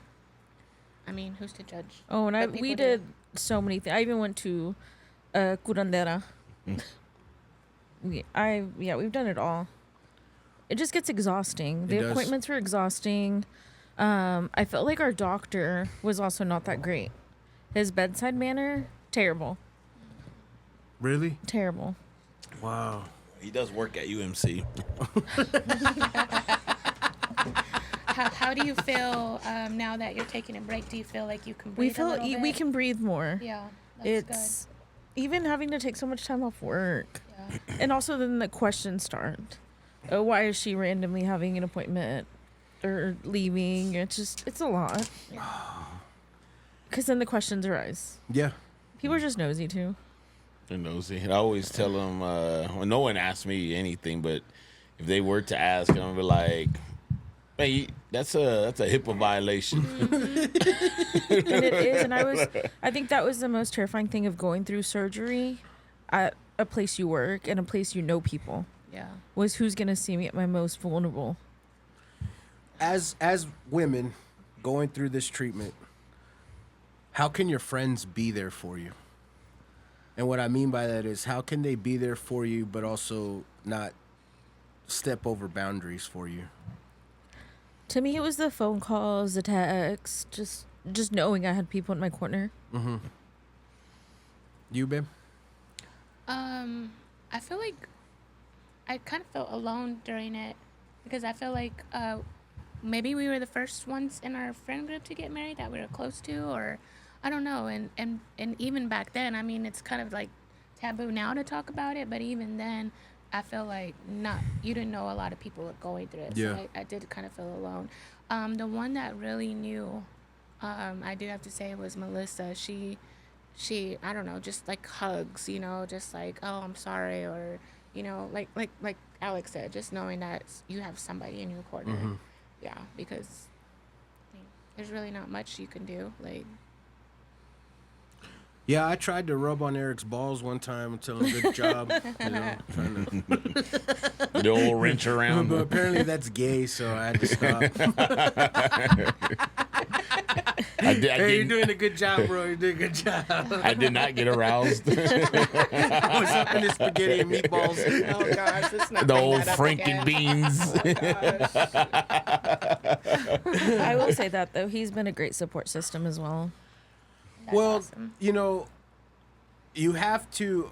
I mean, who's to judge? Oh, and But we people do. did so many things. I even went to curandera. We've done it all. It just gets exhausting. It The does. appointments were exhausting. I felt like our doctor was also not that great. His bedside manner, terrible. Really? Terrible. Wow. He does work at UMC. How do you feel now that you're taking a break? Do you feel like you can breathe We feel a little bit? we can breathe more. Yeah, that's It's even having to take so much time off work. good. Yeah. And also then the questions start. Oh, why is she randomly having an appointment or leaving? It's a lot. Because then the questions arise. Yeah. People are just nosy too. They're nosy. I always tell them, well, no one asks me anything, but if they were to ask, I'm gonna be like, "Hey, that's a HIPAA violation." And it is. And I think that was the most terrifying thing of going through surgery at a place you work and a place you know people. Yeah. Was who's gonna see me at my most vulnerable. As women going through this treatment, how can your friends be there for you? And what I mean by that is, how can they be there for you, but also not step over boundaries for you? To me, it was the phone calls, the texts, just knowing I had people in my corner. You, babe? I feel like I kind of felt alone during it because I feel like maybe we were the first ones in our friend group to get married that we were close to, or I don't know. And even back then, I mean, it's kind of like taboo now to talk about it, but even then, I feel like you didn't know a lot of people were going through it. Yeah. So I did kind of feel alone. The one that really knew, I do have to say, was Melissa. She I don't know, just like hugs, just like, oh, I'm sorry, or like Alex said, just knowing that you have somebody in your corner. Yeah, because there's really not much you can do. Like, Yeah, I tried to rub on Eric's balls one time and tell him good job. Trying to. The old wrench around. But apparently that's gay, so I had to stop. Hey, you're doing a good job, bro. You're doing a good job. I did not get aroused. I was up in the spaghetti and meatballs. oh gosh, let's not The bring old that up Franken again. beans. I will say that though, he's been a great support system as well. That's Well, awesome. you have to,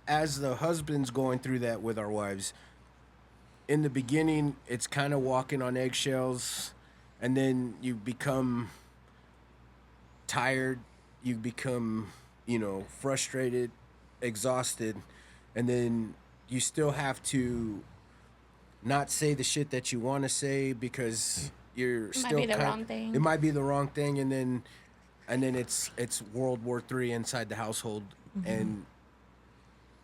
as the husbands going through that with our wives, in the beginning, it's kind of walking on eggshells, and then you become tired, you become, frustrated, exhausted, and then you still have to not say the shit that you want to say because you're It might still be the wrong thing. It might be the wrong thing, and then it's World War III inside the household, and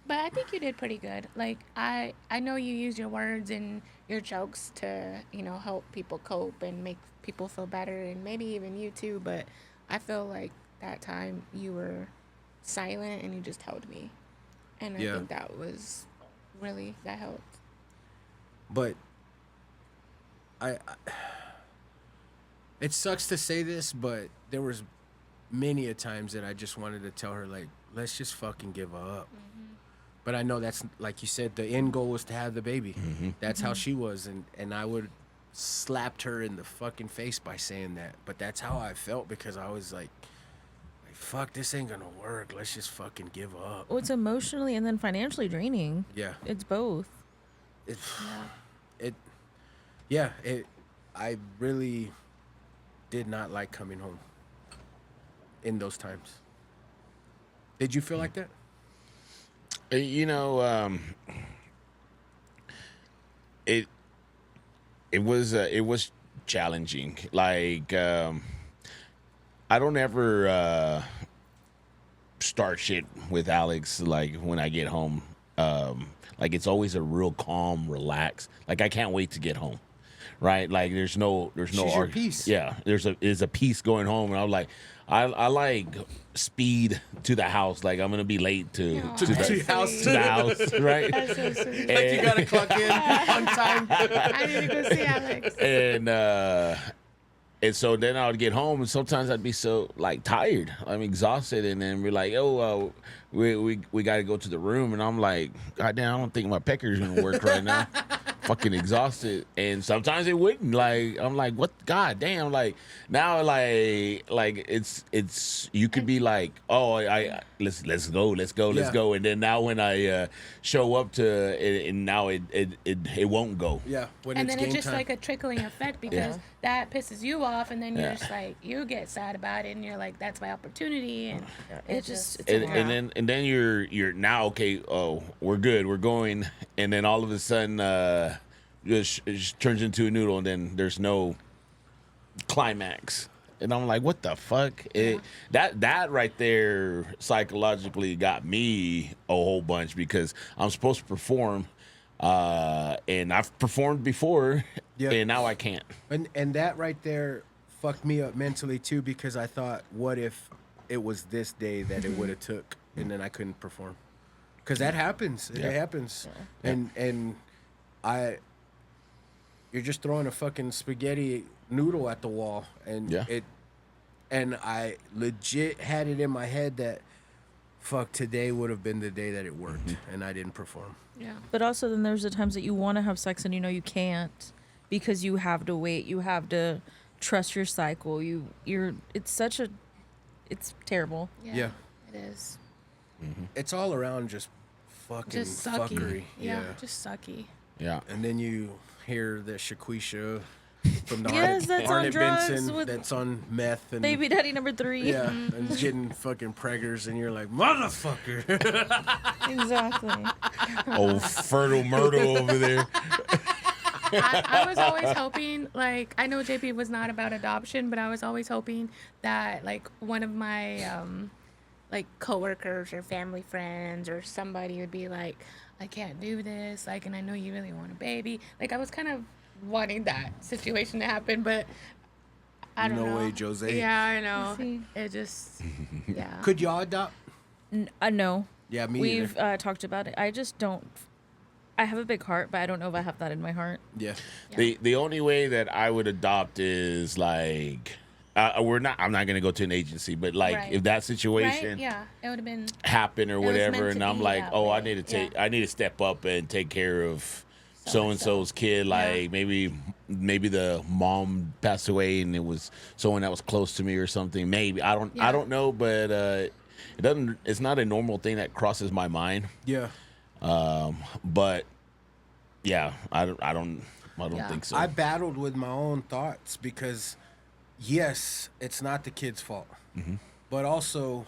But I think you did pretty good. Like I know you use your words and your jokes to, help people cope and make people feel better and maybe even you too, but I feel like that time you were silent and you just held me. And I Yeah. think that was that helped. but I it sucks to say this, but there was many a times that I just wanted to tell her, like, let's just fucking give up. But I know that's, like you said, the end goal was to have the baby. That's how she was, and I would slapped her in the fucking face by saying that. But that's how I felt, because I was like, fuck, this ain't gonna work. Let's just fucking give up. Well, it's emotionally and then financially draining. Yeah. It's both. I really did not like coming home in those times. Did you feel like that? You know, it was challenging. Like, I don't ever start shit with Alex like when I get home. Like, it's always a real calm, relaxed. Like, I can't wait to get home. Right? Like, there's no She's your peace. Yeah, there's a peace going home, and I'm like, I like speed to the house. Like, I'm gonna be late to the house, right? That's so sweet. Like, you gotta clock in on time. I need to go see Alex. And so then I would get home, and sometimes I'd be so like tired, I'm exhausted, and then we're like, oh, we got to go to the room, and I'm like, God damn, I don't think my pecker's gonna work right now. Fucking exhausted, and sometimes it wouldn't. Like, I'm like, what? God damn! Like now, like it's you could be like, oh, let's go, and then now when I show up to it, and now it won't go. Yeah, when And it's then it's game just time. like a trickling effect, because that pisses you off, and then you're just like, you get sad about it, and you're like, that's my opportunity, and It's just and then you're now, okay, oh, we're good, we're going, and then all of a sudden just turns into a noodle, and then there's no climax, and I'm like, what the fuck? That right there psychologically got me a whole bunch, because I'm supposed to perform, and I've performed before, and now I can't. And that right there fucked me up mentally too, because I thought, what if it was this day that it would have took, and then I couldn't perform? Because that happens. It happens. Yeah. And you're just throwing a fucking spaghetti noodle at the wall, and and I legit had it in my head that, fuck, today would have been the day that it worked, and I didn't perform. yeah. But also then there's the times that you want to have sex and you know you can't, because you have to wait, you have to trust your cycle. It's terrible. Yeah. It is. It's all around just fucking Just sucky. fuckery. Yeah, just sucky. Yeah. And then you hear the Shaquisha from the Yes, that's on Arnett drugs Benson with that's on meth and Baby daddy number 3. yeah, and getting fucking preggers, and you're like, motherfucker. Exactly. Old fertile Myrtle over there. I was always hoping, like, I know JP was not about adoption, but I was always hoping that, like, one of my, like, coworkers or family friends or somebody would be like, I can't do this, like, and I know you really want a baby. Like, I was kind of wanting that situation to happen, but I don't know. No way, Jose. Yeah, I know. See. It just, yeah. Could y'all adopt? No. Yeah, me We've either. talked about it. I just don't. I have a big heart, but I don't know if I have that in my heart. Yeah. The only way that I would adopt is like, I'm not gonna go to an agency, but like Right. if that situation Right? Yeah, it would have been. happened or was whatever, meant to and I'm be like, that oh, I way. need to Yeah. I need to step up and take care of so and so's kid. Like maybe the mom passed away and it was someone that was close to me or something. Maybe I don't know, but it doesn't. It's not a normal thing that crosses my mind. Yeah. But yeah, I don't think so. I battled with my own thoughts, because yes, it's not the kid's fault, but also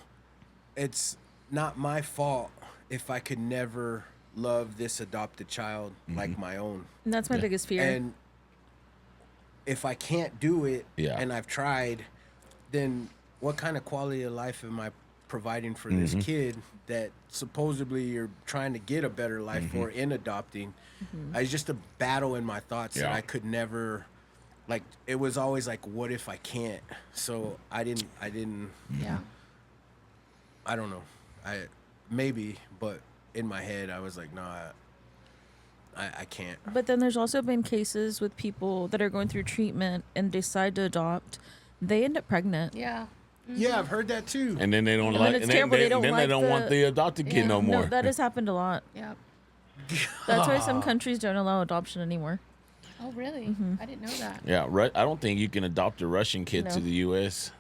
it's not my fault if I could never love this adopted child like my own. And that's my biggest fear. And if I can't do it, Yeah. and I've tried, then what kind of quality of life am I providing for this kid that supposedly you're trying to get a better life for in adopting? It's just a battle in my thoughts that Yeah. I could never, like, it was always like, what if I can't? So I didn't, Yeah. I don't know. Maybe, but in my head, I was like, no, I can't. But then there's also been cases with people that are going through treatment and decide to adopt. They end up pregnant. Yeah. Yeah, I've heard that too. And then they don't And like. then it's And terrible. They don't then like they don't want the- the adopted kid Yeah. no more. No, that has happened a lot. Yeah. That's why some countries don't allow adoption anymore. Oh, really? I didn't know that. Yeah, I don't think you can adopt a Russian kid to No. the U.S.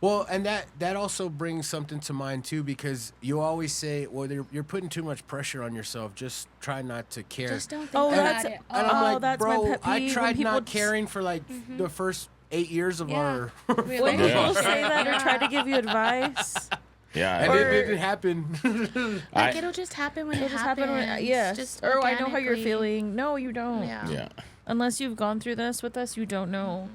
Well, and that also brings something to mind too, because you always say, well, you're putting too much pressure on yourself. Just try not to care. Just don't think Oh, about that's- it. And I'm like, that's my bro, pet I peeve tried when people not just- caring for like the first 8 years of Yeah. our, When Really? people say that or try to give you advice, Yeah, and Or- it didn't happen. Like, it'll just happen when it'll it just happens. happen when, yes. Just Or I know how you're organically. feeling. No, you don't. Yeah. yeah. Unless you've gone through this with us, you don't know.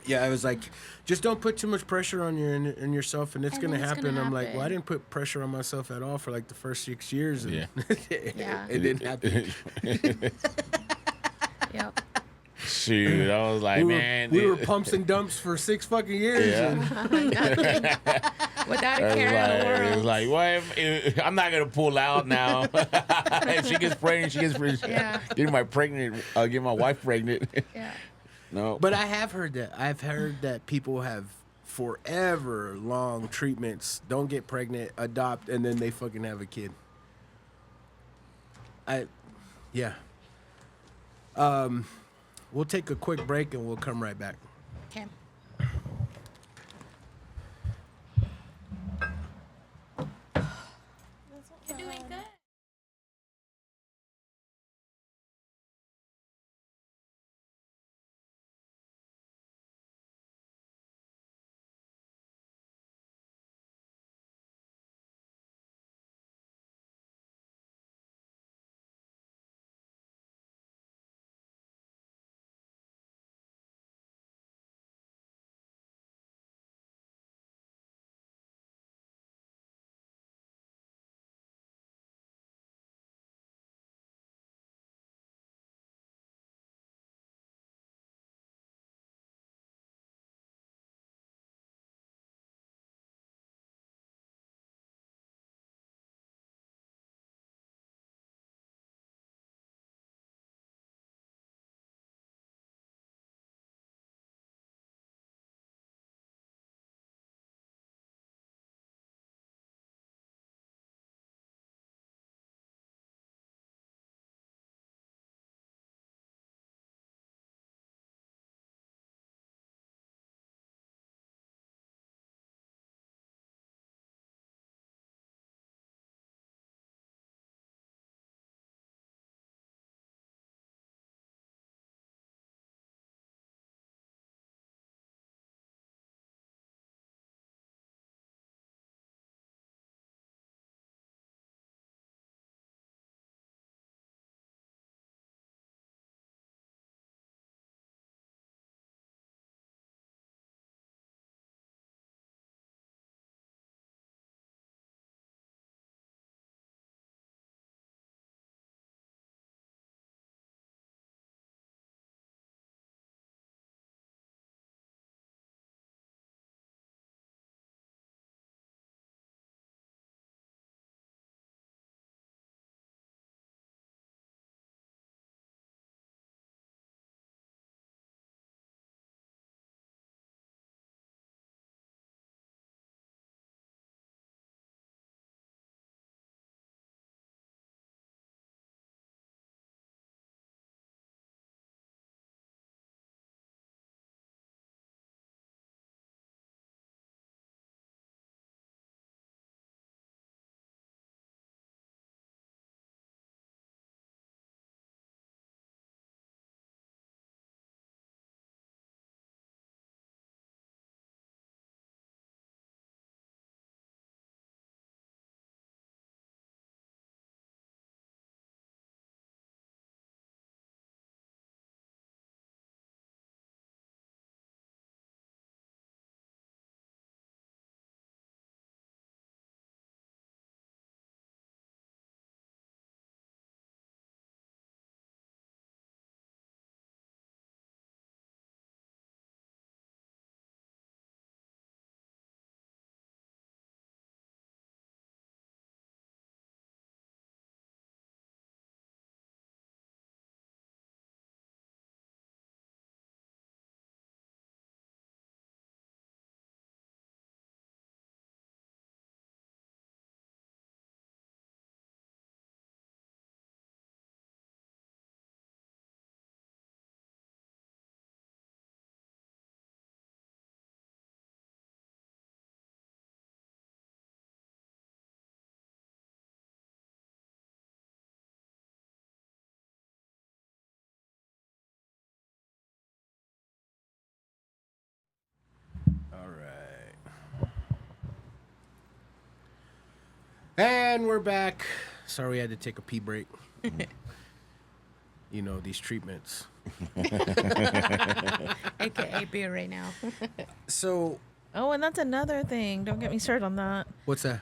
Yeah, I was like, just don't put too much pressure on and yourself, and it's And gonna then it's happen. gonna I'm like, well, I happen. didn't put pressure on myself at all for like the first 6 years, and Yeah. Yeah. it didn't happen. Yep. Shoot, I was like, we man, we were pumps and dumps for 6 fucking years. Yeah. And Without a It care in the was world. like, well, I'm not gonna pull out now. If she gets pregnant, she gets pregnant. Yeah. Get my wife pregnant. Yeah. No, But I have heard that. I've heard that people have forever long treatments, don't get pregnant, adopt, and then they fucking have a kid. Yeah. We'll take a quick break and we'll come right back. Okay. You're doing good. And we're back. Sorry we had to take a pee break. You know, these treatments. AKA beer right now. So, Oh, and that's another thing. Don't get me started on that. what's that?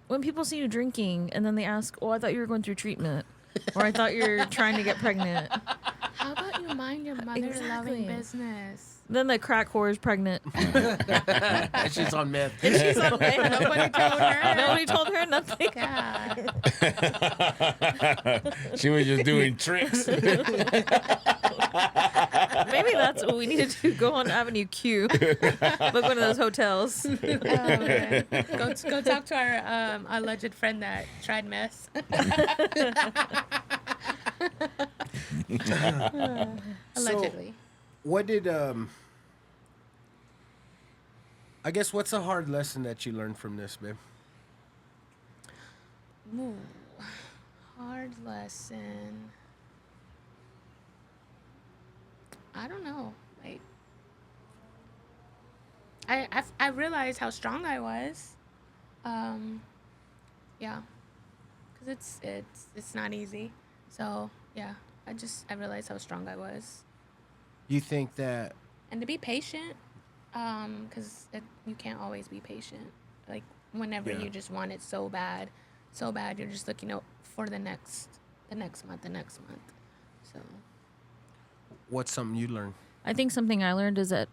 When people see you drinking and then they ask, "Oh, I thought you were going through treatment," or "I thought you're trying to get pregnant," How about you mind your mother-loving Exactly. business? then the crack whore is pregnant. She's on meth. And she's on there. Nobody told her. Nobody told her nothing. God. She was just doing tricks. Maybe that's what we need to do. Go on Avenue Q. Book one of those hotels. Oh, man. Go talk to our alleged friend that tried meth. Allegedly. What did I guess what's a hard lesson that you learned from this, babe? Ooh, hard lesson. I don't know. Like, I realized how strong I was. Yeah, because it's not easy. So yeah, I realized how strong I was, You think that and to be patient. Because you can't always be patient. Like whenever Yeah. you just want it so bad, you're just looking out for the next month. So what's something you learned? I think something I learned is that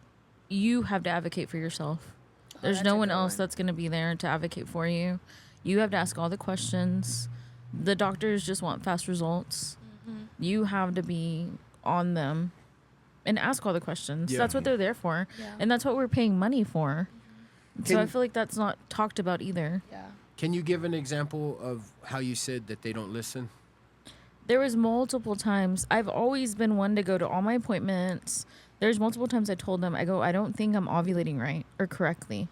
you have to advocate for yourself. There's that's no a one good else one. that's going to be there to advocate for you. You have to ask all the questions. The doctors just want fast results. Mm-hmm. You have to be on them and ask all the questions. Yeah. That's what they're there for. Yeah. And that's what we're paying money for. So I Can- feel like that's not talked about either. yeah. Can you give an example of how you said that they don't listen? There was multiple times. I've always been one to go to all my appointments. There's multiple times I told them, I don't think I'm ovulating right or correctly.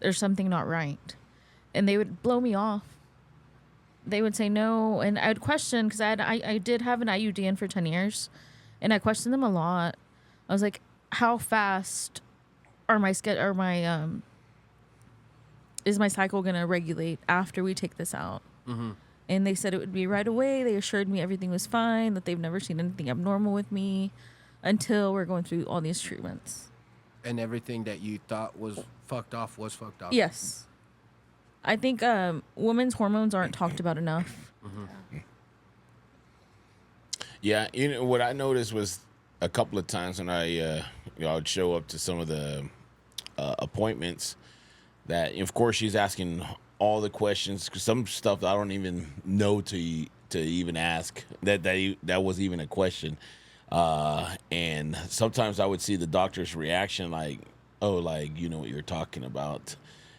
There's something not right. And they would blow me off. They would say no. And I would question, because I did have an IUD in for 10 years. And I questioned them a lot. I was like, how fast is my cycle going to regulate after we take this out? Mm-hmm. And they said it would be right away. They assured me everything was fine, that they've never seen anything abnormal with me until we're going through all these treatments. And everything that you thought was fucked off was fucked off. Yes. I think women's hormones aren't talked about enough. Yeah, you know what I noticed was a couple of times when I would show up to some of the appointments that, of course, she's asking all the questions, 'cause some stuff I don't even know to even ask that was even a question, and sometimes I would see the doctor's reaction like, oh, like, you know what you're talking about.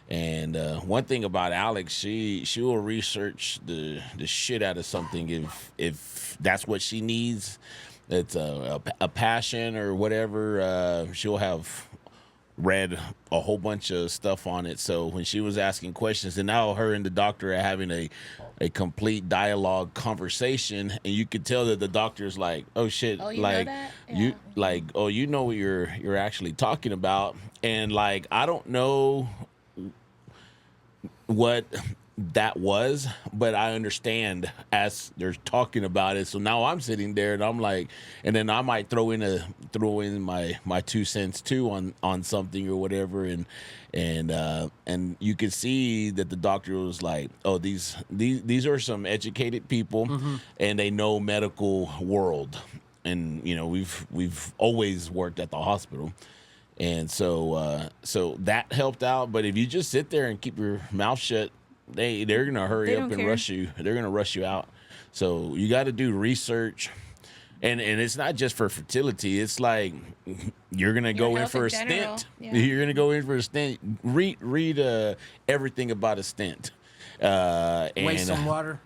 And one thing about Alex, she will research the shit out of something if that's what she needs. It's a passion or whatever. She'll have read a whole bunch of stuff on it. So when she was asking questions, and now her and the doctor are having a complete dialogue conversation, and you could tell that the doctor's like, oh shit, Oh, you like know that? you Yeah. like, oh, you know what you're actually talking about. And like, I don't know what that was, but I understand as they're talking about it. So now I'm sitting there and I'm like, and then I might throw in my 2 cents too on something or whatever, and you could see that the doctor was like, oh, these are some educated people, and they know medical world, and you know we've always worked at the hospital. And so that helped out. But if you just sit there and keep your mouth shut, they're gonna hurry They up don't and care. rush you. They're gonna rush you out. So you got to do research, and it's not just for fertility. It's like you're gonna go in health for in a general. stent. Yeah. You're gonna go in for a stent. Read everything about a stent. Waste some water.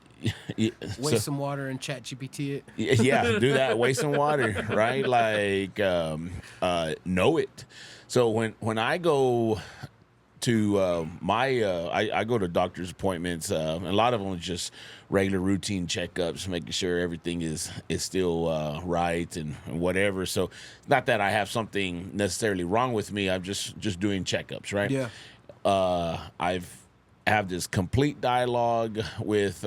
Yeah, Waste so- some water and chat GPT it. yeah, do that. Waste some water, right? Like, know it. So when I go to I go to doctor's appointments. A lot of them are just regular routine checkups, making sure everything is still right and whatever. So not that I have something necessarily wrong with me. I'm just doing checkups, right? Yeah. I've have this complete dialogue with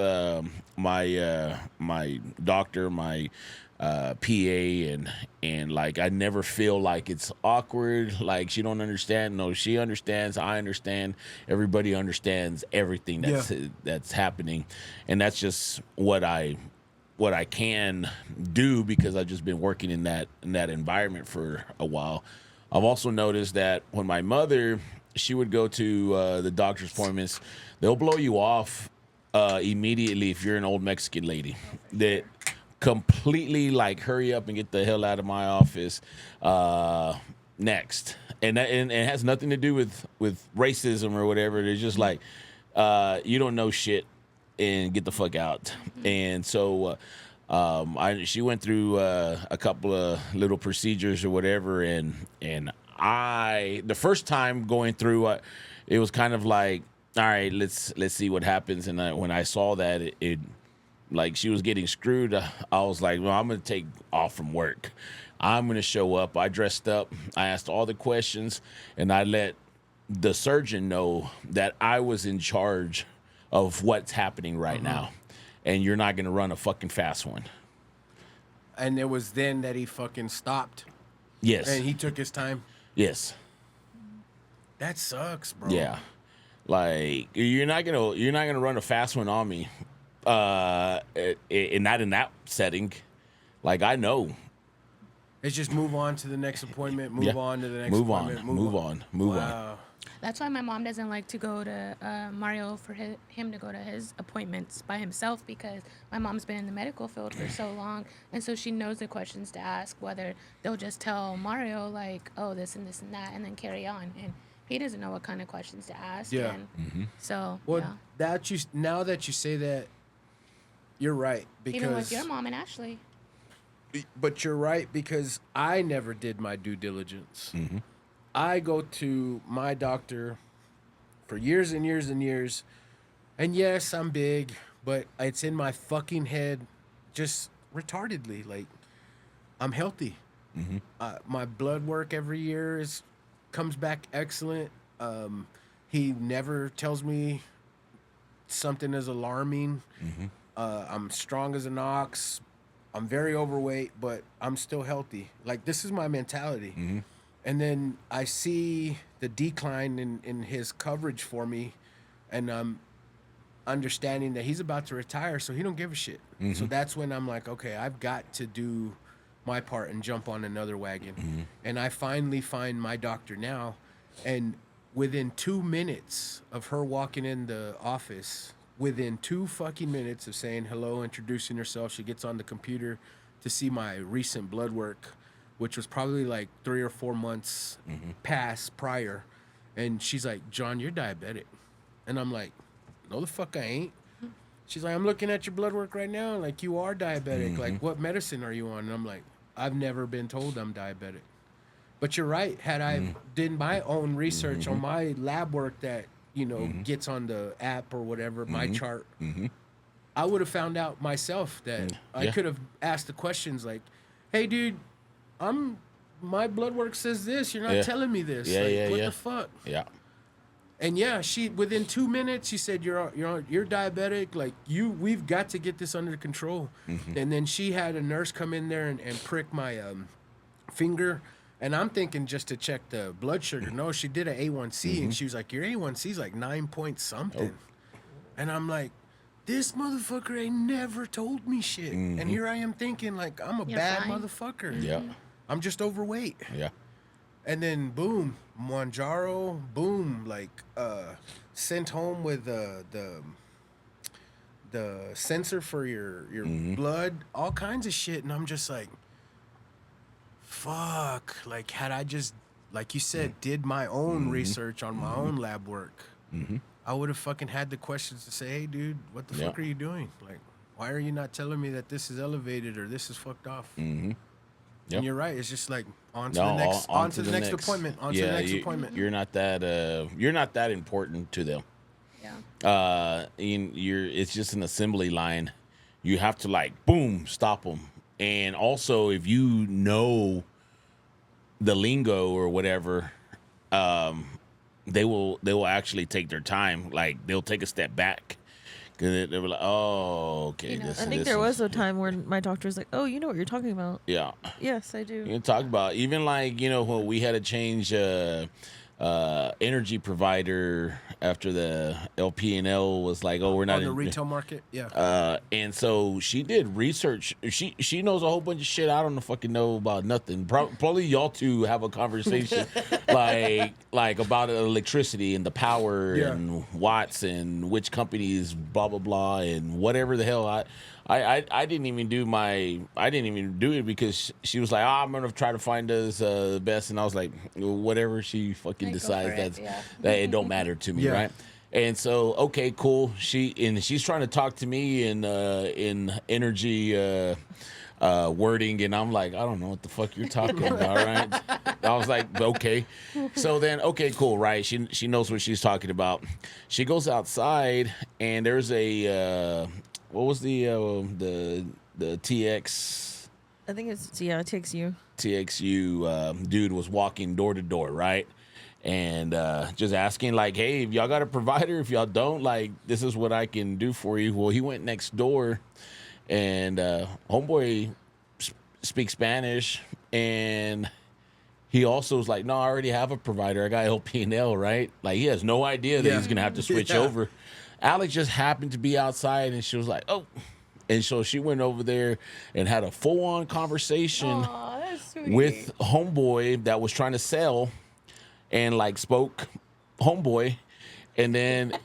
my doctor, my PA, and like I never feel like it's awkward, like she don't understand. No, she understands, I understand, everybody understands everything that's happening, and that's just what I can do because I've just been working in that environment for a while. I've also noticed that when my mother, she would go to the doctor's appointments, they'll blow you off immediately if you're an old Mexican lady. That completely like hurry up and get the hell out of my office next. And it has nothing to do with racism or whatever. It's just like you don't know shit and get the fuck out. And so she went through a couple of little procedures or whatever, and the first time going through it was kind of like, all right, let's see what happens. And when I saw that it like she was getting screwed, I was like, well, I'm gonna take off from work. I'm gonna show up. I dressed up, I asked all the questions, and I let the surgeon know that I was in charge of what's happening right now, and you're not gonna run a fucking fast one. And it was then that he fucking stopped. Yes. And he took his time. Yes. That sucks, bro. Yeah. Like you're not gonna run a fast one on me. Not in that setting. Like I know. It's just move on to the next appointment. Move on to the next appointment. Move on. That's why my mom doesn't like to go to Mario for him to go to his appointments by himself, because my mom's been in the medical field for so long, and so she knows the questions to ask, whether they'll just tell Mario like, oh, this and this and that, and then carry on, and he doesn't know what kind of questions to ask. Yeah. And so now that you say that, you're right, because even with your mom and Ashley. But you're right, because I never did my due diligence. I go to my doctor for years and years and years, and yes, I'm big, but it's in my fucking head just retardedly. Like, I'm healthy. My blood work every year comes back excellent. He never tells me something is alarming. I'm strong as an ox. I'm very overweight, but I'm still healthy. Like, this is my mentality. And then I see the decline in his coverage for me, and I'm understanding that he's about to retire, so he don't give a shit. So that's when I'm like, okay, I've got to do my part and jump on another wagon. And I finally find my doctor now, and within 2 minutes of her walking in the office, within 2 fucking minutes of saying hello, introducing herself, she gets on the computer to see my recent blood work, which was probably like 3 or 4 months past prior. And she's like, John, you're diabetic. And I'm like, no, the fuck I ain't. She's like, I'm looking at your blood work right now. Like, you are diabetic. Like, what medicine are you on? And I'm like, I've never been told I'm diabetic. But you're right. Had I did my own research on my lab work that, gets on the app or whatever, my chart, I would have found out myself that I could have asked the questions like, hey, dude, my blood work says this. You're not telling me this. What the fuck? Yeah. And she within 2 minutes, she said, you're diabetic. Like, we've got to get this under control. And then she had a nurse come in there and prick my finger. And I'm thinking just to check the blood sugar. No, she did an A1C, and she was like, your A1C is like 9 point something. And I'm like, this motherfucker ain't never told me shit. And here I am thinking like I'm a bad motherfucker. Yeah. I'm just overweight. Yeah. And then boom, Monjaro, boom, like sent home with the sensor for your blood, all kinds of shit. And I'm just like, fuck. Like, had I just, like you said, did my own research on my own lab work, I would have fucking had the questions to say, hey, dude, what the fuck are you doing? Like, why are you not telling me that this is elevated or this is fucked off? And you're right. It's just like on to the next appointment. On to the next appointment. You're not that important to them. Yeah. It's just an assembly line. You have to like boom, stop them. And also, if you know the lingo or whatever, they will actually take their time. Like they'll take a step back because they were like, oh, okay. You know, I think there was a time where my doctor was like, "Oh, you know what you're talking about." Yeah. Yes, I do. You can talk about even like when we had to change energy provider after the LP&L was like, oh, we're not On the in retail market, yeah. and so she did research. She knows a whole bunch of shit I don't fucking know about nothing. Probably y'all two have a conversation like about electricity and the power and watts and which companies blah blah blah and whatever the hell. I didn't even do it because she was like, oh, I'm gonna try to find us the best, and I was like, whatever she fucking decides, that it don't matter to me, right? And so, okay, cool. She's trying to talk to me in energy wording, and I'm like, I don't know what the fuck you're talking about, right? I was like, okay. So then, okay, cool, right? She knows what she's talking about. She goes outside, and there's a what was the TX? I think it's TXU. TXU dude was walking door to door, right? And just asking like, hey, if y'all got a provider, if y'all don't, like, this is what I can do for you. Well, he went next door, and homeboy speaks Spanish, and he also was like, no, I already have a provider. I got LP&L, right? Like, he has no idea that he's gonna have to switch over. Alex just happened to be outside, and she was like, oh. And so she went over there and had a full-on conversation with homeboy that was trying to sell, and like spoke homeboy, and then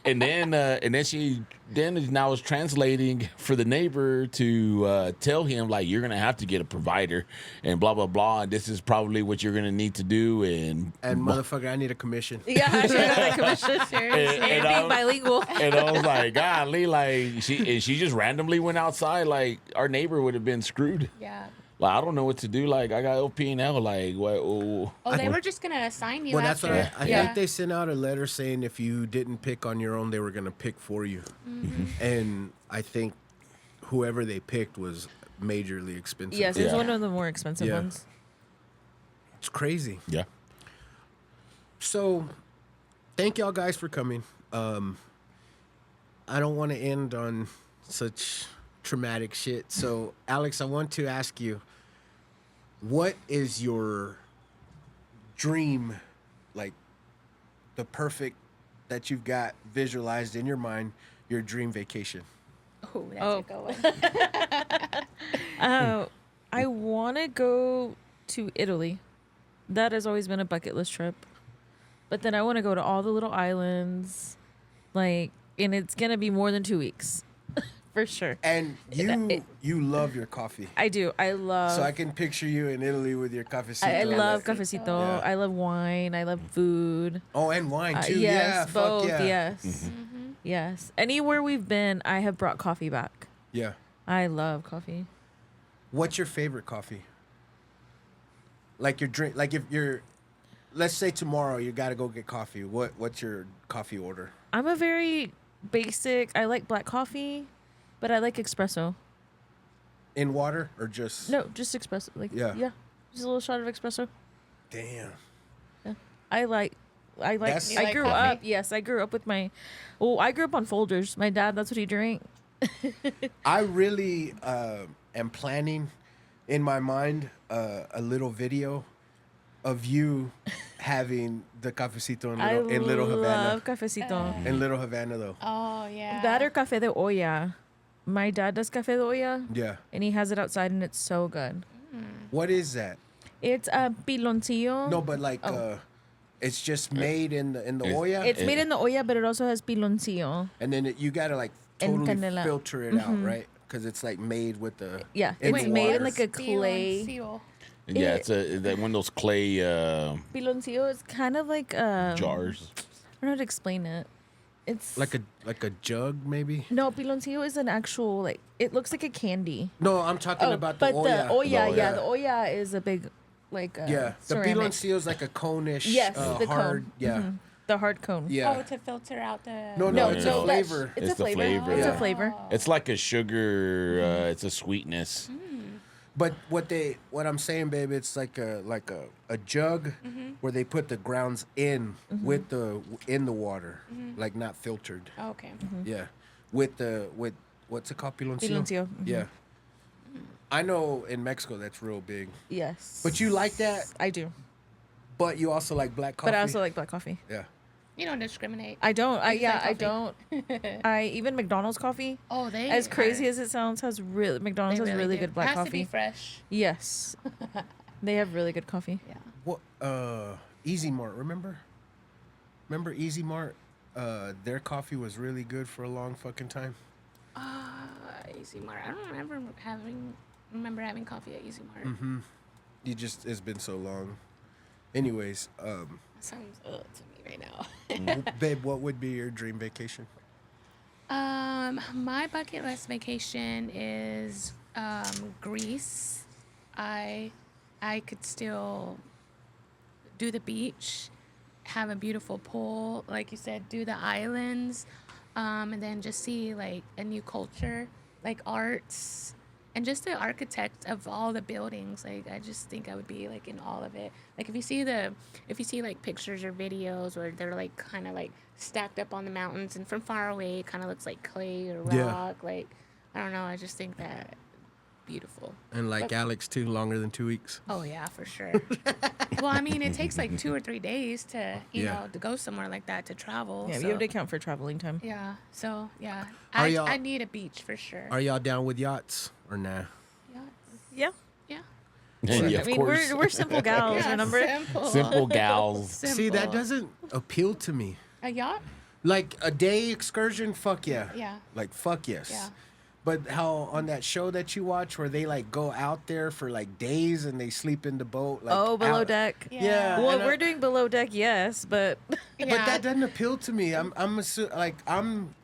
she now is translating for the neighbor to tell him like, you're gonna have to get a provider and blah blah blah, and this is probably what you're gonna need to do, and motherfucker, I need a commission. Yeah, I should have that commission. Seriously, and being bilingual. And I was like, golly, like she just randomly went outside. Like our neighbor would have been screwed. Yeah. Like, I don't know what to do. Like, I got LP&L. Like, what? Oh, they were just gonna assign you. Well, after. that's what I think they sent out a letter saying if you didn't pick on your own, they were gonna pick for you. Mm-hmm. And I think whoever they picked was majorly expensive. Yes, it's one of the more expensive ones. It's crazy. Yeah. So, thank y'all guys for coming. I don't want to end on such traumatic shit. So, Alex, I want to ask you, what is your dream, like the perfect that you've got visualized in your mind, your dream vacation? Oh, that's a good one. I want to go to Italy. That has always been a bucket list trip. But then I want to go to all the little islands, and it's gonna be more than 2 weeks. For sure. And you love your coffee. I do. I love. So I can picture you in Italy with your cafecito. I love cafecito. Yeah. I love wine. I love food. Oh, and wine too. Yes, yeah, both. Fuck yeah. Yes, yes. Anywhere we've been, I have brought coffee back. Yeah. I love coffee. What's your favorite coffee? Like your drink. Like if you're, let's say tomorrow you got to go get coffee. What's your coffee order? I'm a very basic. I like black coffee. But I like espresso. In water or just? No, just espresso. Yeah. Just a little shot of espresso. Damn. Yeah. I grew coffee? up. Yes, I grew up with I grew up on Folgers. My dad, that's what he drank. I really am planning in my mind a little video of you having the cafecito in Little Havana. I love cafecito. In Little Havana, though. Oh, yeah. That or café de olla. My dad does café de olla. Yeah. And he has it outside, and it's so good. What is that? It's a piloncillo. No, but it's just made in the olla. It's made in the olla, but it also has piloncillo. And then you gotta totally filter it out, right? Because it's made with the it's made in a clay. Yeah, it's one of those clay. Piloncillo is kind of like jars. I don't know how to explain it. It's like a jug, maybe. No, piloncillo is an actual it looks like a candy. No, I'm talking about the olla. The olla, the olla is a big the piloncillo is like a cone-ish. Yes, the hard, cone. yeah. The hard cone. Yeah. Oh, to filter out the. No, it's a flavor. It's a flavor. flavor. It's a flavor. It's like a sugar. It's a sweetness. But what I'm saying, babe, it's like a jug where they put the grounds in with in the water, like not filtered. Oh, okay. Yeah, with what's it called, piloncillo? Piloncillo. Yeah, I know in Mexico that's real big. Yes. But you like that? I do. But you also like black coffee. But I also like black coffee. Yeah. You don't discriminate. I don't. I like don't. Even McDonald's coffee. Oh, they As crazy as it sounds, McDonald's has really good black it has coffee. to be fresh. Yes. They have really good coffee. Yeah. What? Easy Mart. Remember Easy Mart? Their coffee was really good for a long fucking time. Easy Mart. I don't remember having coffee at Easy Mart. Mm-hmm. It's been so long. Anyways, That sounds to me right now. babe, what would be your dream vacation? My bucket list vacation is Greece. I could still do the beach, have a beautiful pool, like you said, do the islands, and then just see like a new culture, like arts, and just the architect of all the buildings. Like I just think I would be like in all of it. Like if you see like pictures or videos where they're like kind of like stacked up on the mountains, and from far away it kind of looks like clay or rock. Yeah. Like I don't know. I just think that beautiful. And like But- Alex too, longer than 2 weeks. Oh yeah, for sure. Well, I mean, it takes like 2 or 3 days to you Yeah. know to go somewhere like that to travel. Yeah, so, you have to account for traveling time. yeah. So yeah, Are y'all- I need a beach for sure. Are y'all down with yachts or nah? Yeah. Yeah. Yeah. And yeah, I of mean, course. we're simple gals, Yeah, remember? Simple gals. See, that Simple. doesn't appeal to me. A yacht? Like a day excursion, fuck yeah. Yeah. Like fuck yes. Yeah. But how on that show that you watch where they like go out there for like days and they sleep in the boat like Oh, below out- deck. Yeah. Well, and I- we're doing below deck, yes, but But that doesn't appeal to me. I'm like I'm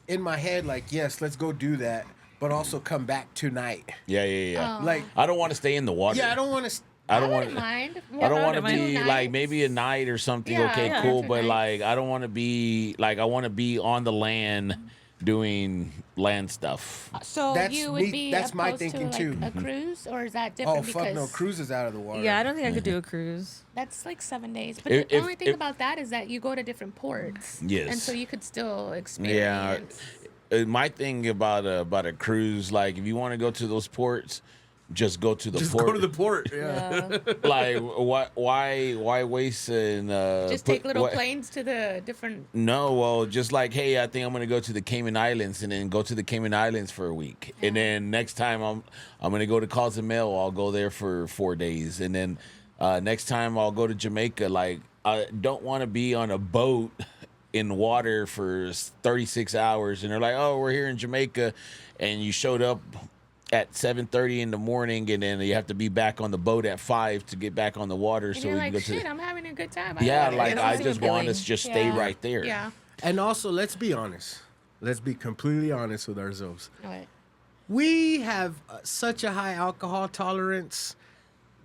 in my head like yes, let's go do that, but also come back tonight. Yeah. Oh. Like I don't want to stay in the water. yeah, I don't want to. I don't wouldn't want. mind. I don't want to wouldn't be mind. like maybe a night or something. Yeah, okay, yeah. cool. 2 But nights. like, I don't want to be like I want to be on the land doing land stuff. So That's you would me- be that's my opposed thinking, to, too. like, a cruise, or is that Oh different? fuck no, because cruises out of the water. yeah, I don't think I could do a cruise. that's like 7 days. But If- the only thing if- about that is that you go to different ports. Yes. And so you could still Yeah. experience. My thing about a cruise, like if you want to go to those ports, just go to the Just port. go to the port. Yeah. Like why waste and Just take little planes to the different. No, well, just like, hey, I think I'm gonna go to the Cayman Islands, and then go to the Cayman Islands for a week, and then next time I'm gonna go to Cozumel. I'll go there for 4 days, and then next time I'll go to Jamaica. Like, I don't want to be on a boat in water for 36 hours, and they're like, oh, we're here in Jamaica, and you showed up at 7:30 in the morning, and then you have to be back on the boat at 5 to get back on the water, And so you're we like, can go shit, to. I'm having a good time. Yeah, wanna like get I away." just want us to just stay Yeah. right there. Yeah. And also, let's be honest. Let's be completely honest with ourselves. What? We have such a high alcohol tolerance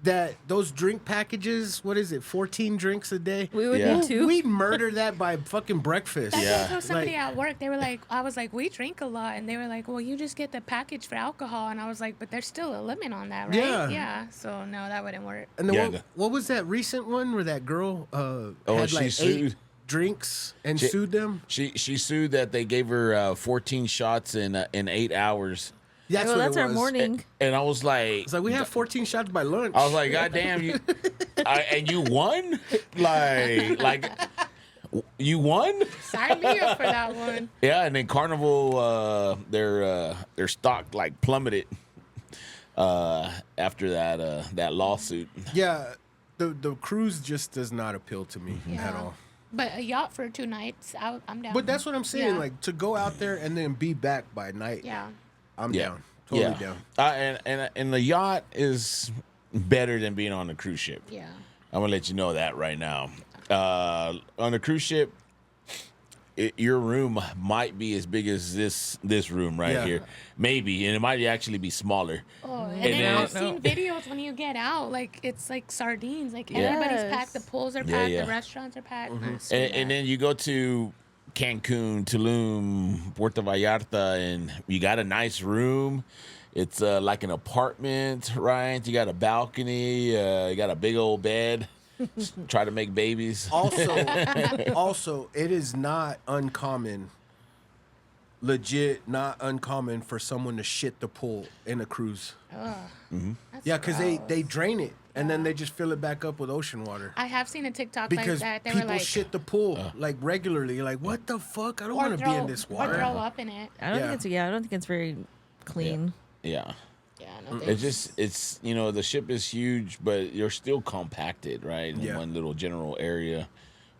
that those drink packages, what is it, 14 drinks a day? We would Yeah. need to. We'd murder that by fucking breakfast. That's Yeah. what I told somebody Like- at work. They were like, I was like, we drink a lot. And they were like, well, you just get the package for alcohol. And I was like, but there's still a limit on that, right? Yeah. Yeah. So, no, that wouldn't work. And then Yeah, what was that recent one where that girl had she like 8 sued? drinks and She- sued them? She sued that they gave her 14 shots in 8 hours, That's Well, what that's it our was. morning. and I was like, It's like we have 14 shots by lunch. I was like, God damn you, and you won, like you won, Sign me up for that one. yeah. And then Carnival, their stock like plummeted after that lawsuit. Yeah, the cruise just does not appeal to me at Yeah. all. But a yacht for 2 nights, I'm down. But that's what I'm saying. Yeah. Like to go out there and then be back by night. Yeah. I'm Yeah. down. Totally down. And the yacht is better than being on a cruise ship. Yeah. I'm gonna let you know that right now. On a cruise ship, your room might be as big as this room right Yeah. here, maybe, and it might actually be smaller. Oh, and And then then- I've seen videos when you get out, like it's like sardines. Like everybody's Yes. packed, the pools are Yeah, packed, yeah. the restaurants are packed. And then you go to Cancun, Tulum, Puerto Vallarta, and you got a nice room, It's like an apartment, right? You got a balcony. You got a big old bed. Try to make babies. Also, it is not uncommon, legit not uncommon for someone to shit the pool in a cruise. Yeah, because they drain it and then they just fill it back up with ocean water. I have seen a TikTok Because like that. They people were like, shit the pool like regularly. You're like, what the fuck? I don't want to be in this or water. throw up in it. I don't think it's very clean. Yeah. Yeah, no It's the ship is huge, but you're still compacted, right? In one little general area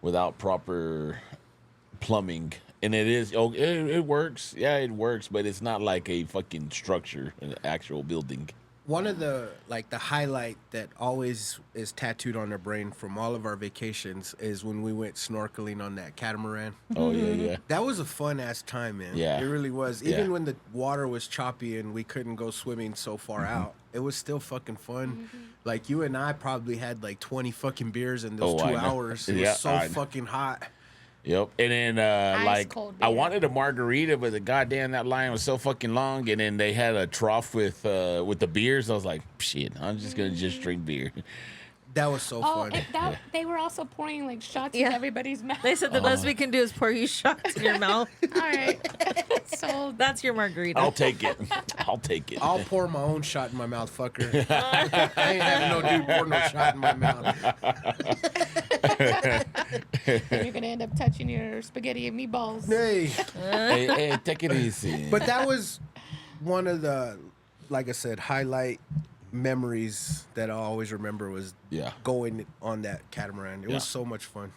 without proper plumbing. And it works. Yeah, it works, but it's not like a fucking structure, an actual building. One of the highlight that always is tattooed on their brain from all of our vacations is when we went snorkeling on that catamaran. Oh, yeah. That was a fun ass time, man. Yeah. It really was. Even when the water was choppy and we couldn't go swimming so far out, it was still fucking fun. Like you and I probably had like 20 fucking beers in those 2 hours. It was so fucking hot. Yep. And then cold I beer. wanted a margarita, but that line was so fucking long. And then they had a trough with the beers. I was like, shit, I'm just gonna just drink beer. That was so Oh, fun. they were also pouring like shots Yeah. in everybody's mouth. They said the best we can do is pour you shots in your mouth. All right. So That's your margarita. I'll take it. I'll pour my own shot in my mouth, fucker. I ain't having no dude pour no shot in my mouth. and you're gonna end up touching your spaghetti and meatballs. Hey. hey, take it easy. But that was one of the, like I said, highlight memories that I always remember was going on that catamaran. It was so much fun.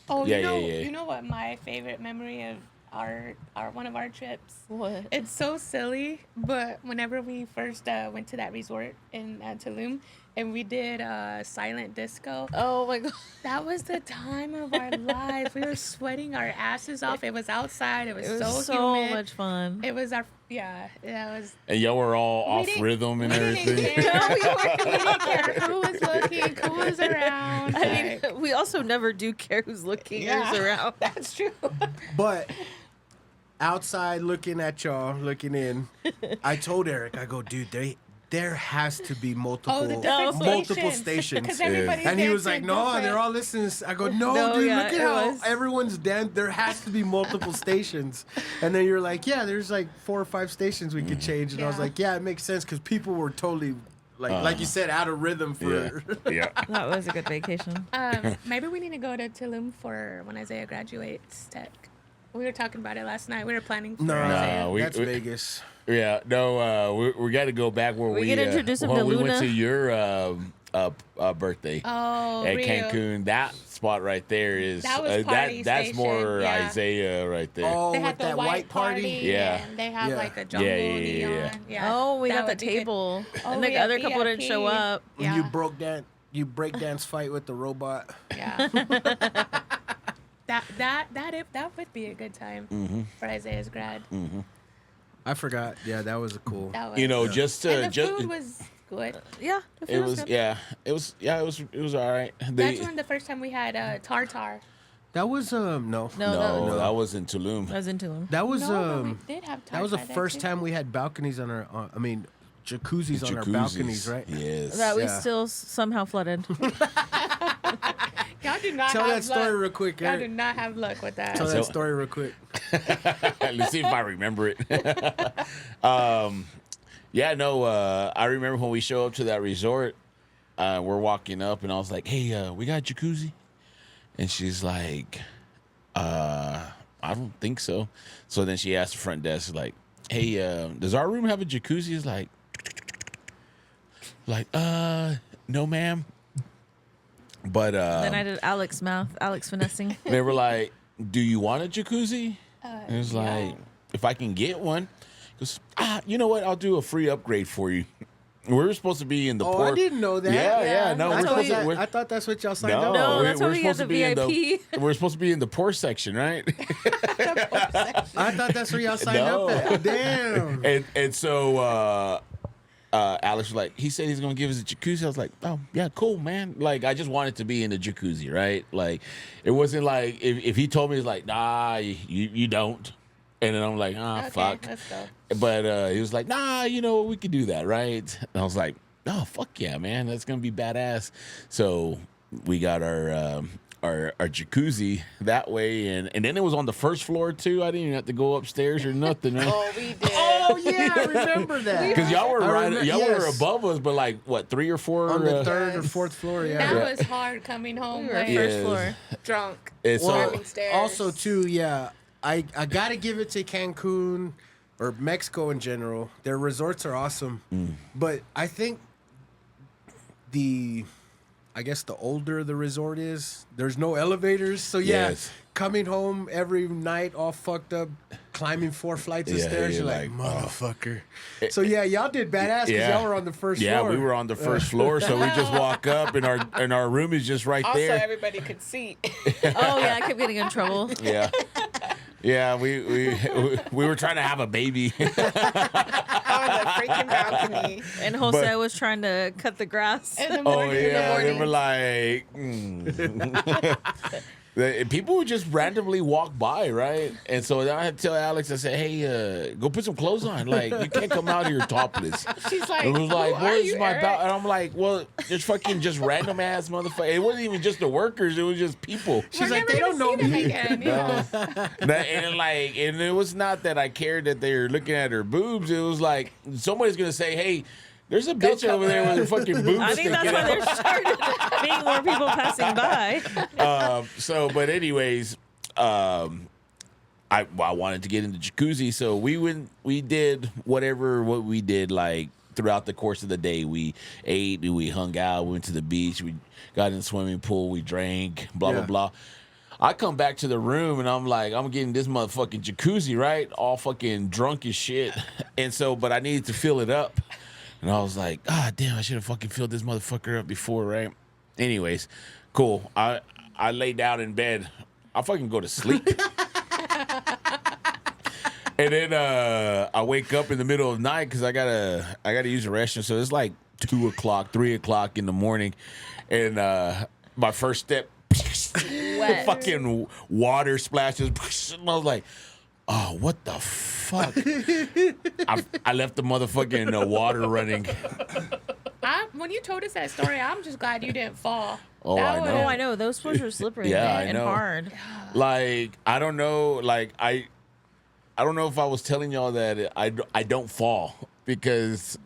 Oh, Yeah. you know what my favorite memory of our one of our trips? What? It's so silly, but whenever we first went to that resort in Tulum and we did silent disco, Oh my god. that was the time of our lives. We were sweating our asses off. It was outside. It was, It was so so humid. much fun. It was that was. And y'all were all We off didn't- rhythm and we everything. Didn't care. No, we didn't care who was looking, who was around. I mean, we also never do care who's looking or who's around. That's true. But outside looking at y'all, looking in, I told Eric, I go, dude, there has to be multiple stations. Because everybody's And he was dancing like, no, different. they're all listening. I go, no, No, dude, yeah, look at it how was. everyone's dancing. There has to be multiple stations. And then you're like, yeah, there's like 4 or 5 stations we could change. And I was Yeah. like, yeah, it makes sense because people were totally, like you said, out of rhythm for... Yeah. That was a good vacation. Maybe we need to go to Tulum for when Isaiah graduates tech. We were talking about it last night. We were planning for Isaiah. No, that's Vegas. Yeah, no, we got to go back where We could introduce him to we went Luna. to your birthday Oh, at Rio. Cancun. That spot right there is That was party that's station, more yeah. Isaiah right there. Oh, They with had the that white party? Yeah. And they have Yeah. like a jungle Yeah. neon. Yeah. Oh, we got the would be good. table. Oh, and the we had other couple didn't VIP. show up. When Yeah. you break dance fight with the robot. Yeah. that would be a good time for Isaiah's grad. I forgot. Yeah, that was a cool. That was, You know, just and the just food was good. Yeah. the food it was good. it was all right. That's when the first time we had tartar. That was no. No, No, that was in Tulum. I was into him. That was No, but we did have tartar. that was the there, first too. time we had balconies on our jacuzzis on our Jacuzzis. balconies, right? Yes. That we Yeah. still somehow flooded. Y'all do not Tell have that story luck. real quick, Y'all do Eric. not have luck with that. Tell So- that story real quick. Let's see if I remember it. Yeah, no, I remember when we show up to that resort, we're walking up and I was like, hey, we got a jacuzzi? And she's like, I don't think so. So then she asked the front desk, like, hey, does our room have a jacuzzi? It's like, no, ma'am. But Then I did Alex finessing. they were like, do you want a jacuzzi? And it was like, if I can get one. He goes, you know what? I'll do a free upgrade for you. We were supposed to be in the Oh, port. I didn't know that. Yeah. No, I we're supposed to. I thought that's what y'all signed No, up No, for. that's why we're we got supposed to the be in VIP. we're supposed to be in the poor section, right? I thought that's where y'all signed No. up at. Damn. and so Alex was like, he said he's gonna give us a jacuzzi. I was like, oh yeah, cool, man. Like I just wanted to be in the jacuzzi, right? Like it wasn't like if he told me, it's like, nah, you don't. And then I'm like, Okay, fuck. let's go. But he was like, nah, we could do that, right? And I was like, oh, fuck yeah, man. That's going to be badass. So we got our jacuzzi that way. And then it was on the first floor, too. I didn't even have to go upstairs or nothing, right? Oh, we did. Oh yeah, I remember that. Because y'all were were yes. above us, but like, what, 3 or 4? On the third or fourth floor, yeah. That was hard coming home. We were like, first Yes. floor. drunk. And so, Climbing stairs. Also, too, yeah, I got to give it to Cancun or Mexico in general. Their resorts are awesome. But I think I guess the older the resort is, there's no elevators. So, yeah, Yes. coming home every night all fucked up, climbing 4 flights of Yeah, stairs, you're you're like, like, motherfucker. So, yeah, y'all did badass because y'all were on the first yeah, floor. we were on the first floor, so we just walk up, and our room is just right Also, there. everybody could see. Oh yeah, I kept getting in trouble. Yeah. Yeah, we were trying to have a baby. On the freaking balcony. And Jose But- was trying to cut the grass. In the Oh morning. yeah, they in the were morning. like, people would just randomly walk by, right? And so then I had to tell Alex, I said, "Hey, go put some clothes on. Like, you can't come out here topless." She's like, It was like, "Who are "Where's you, my Eric?" belt?" And I'm like, "Well, there's fucking just random ass motherfucker. It wasn't even just the workers; it was just people." She's We're like, never they don't know gonna see me. them again. Yeah. And it was not that I cared that they were looking at her boobs. It was like somebody's gonna say, "Hey, there's a bitch over there with her fucking boobs I sticking think that's why out." there started being more people passing by. But anyways, I wanted to get into jacuzzi, so we did what we did like throughout the course of the day. We ate, we hung out, we went to the beach, we got in the swimming pool, we drank, blah blah blah. I come back to the room and I'm like, I'm getting this motherfucking jacuzzi, right? All fucking drunk as shit. And so, but I needed to fill it up. And I was like, ah, damn, I should have fucking filled this motherfucker up before, right? Anyways, cool. I lay down in bed. I fucking go to sleep. And then I wake up in the middle of the night because I gotta use the restroom. So it's like 2 o'clock, 3 o'clock in the morning. And my first step, Wet. fucking water splashes. And I was like, oh, what the fuck? I left the motherfucking water running. When you told us that story, I'm just glad you didn't fall. Oh, That I know. would've- Oh, I know. Those floors are slippery Yeah, I and know. hard. Like, I don't know. Like, I don't know if I was telling y'all that I don't fall because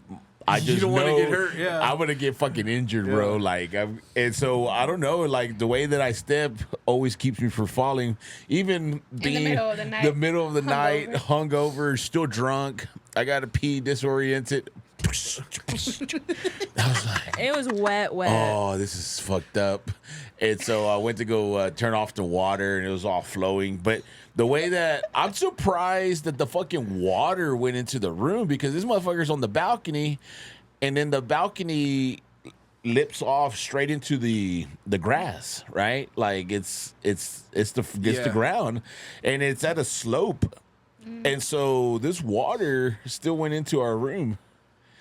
I You just don't wanna know get hurt, yeah. I'm gonna get fucking injured, bro. Like, and so I don't know. Like, the way that I step always keeps me from falling. Even being middle of the night, the middle of the night, hungover. hungover, still drunk. I gotta pee, disoriented. I was like, It was wet. oh, this is fucked up. And so I went to go turn off the water, and it was all flowing. But the way that I'm surprised that the fucking water went into the room because this motherfucker's on the balcony, and then the balcony lips off straight into the grass, right? Like it's the ground, and it's at a slope, and so this water still went into our room.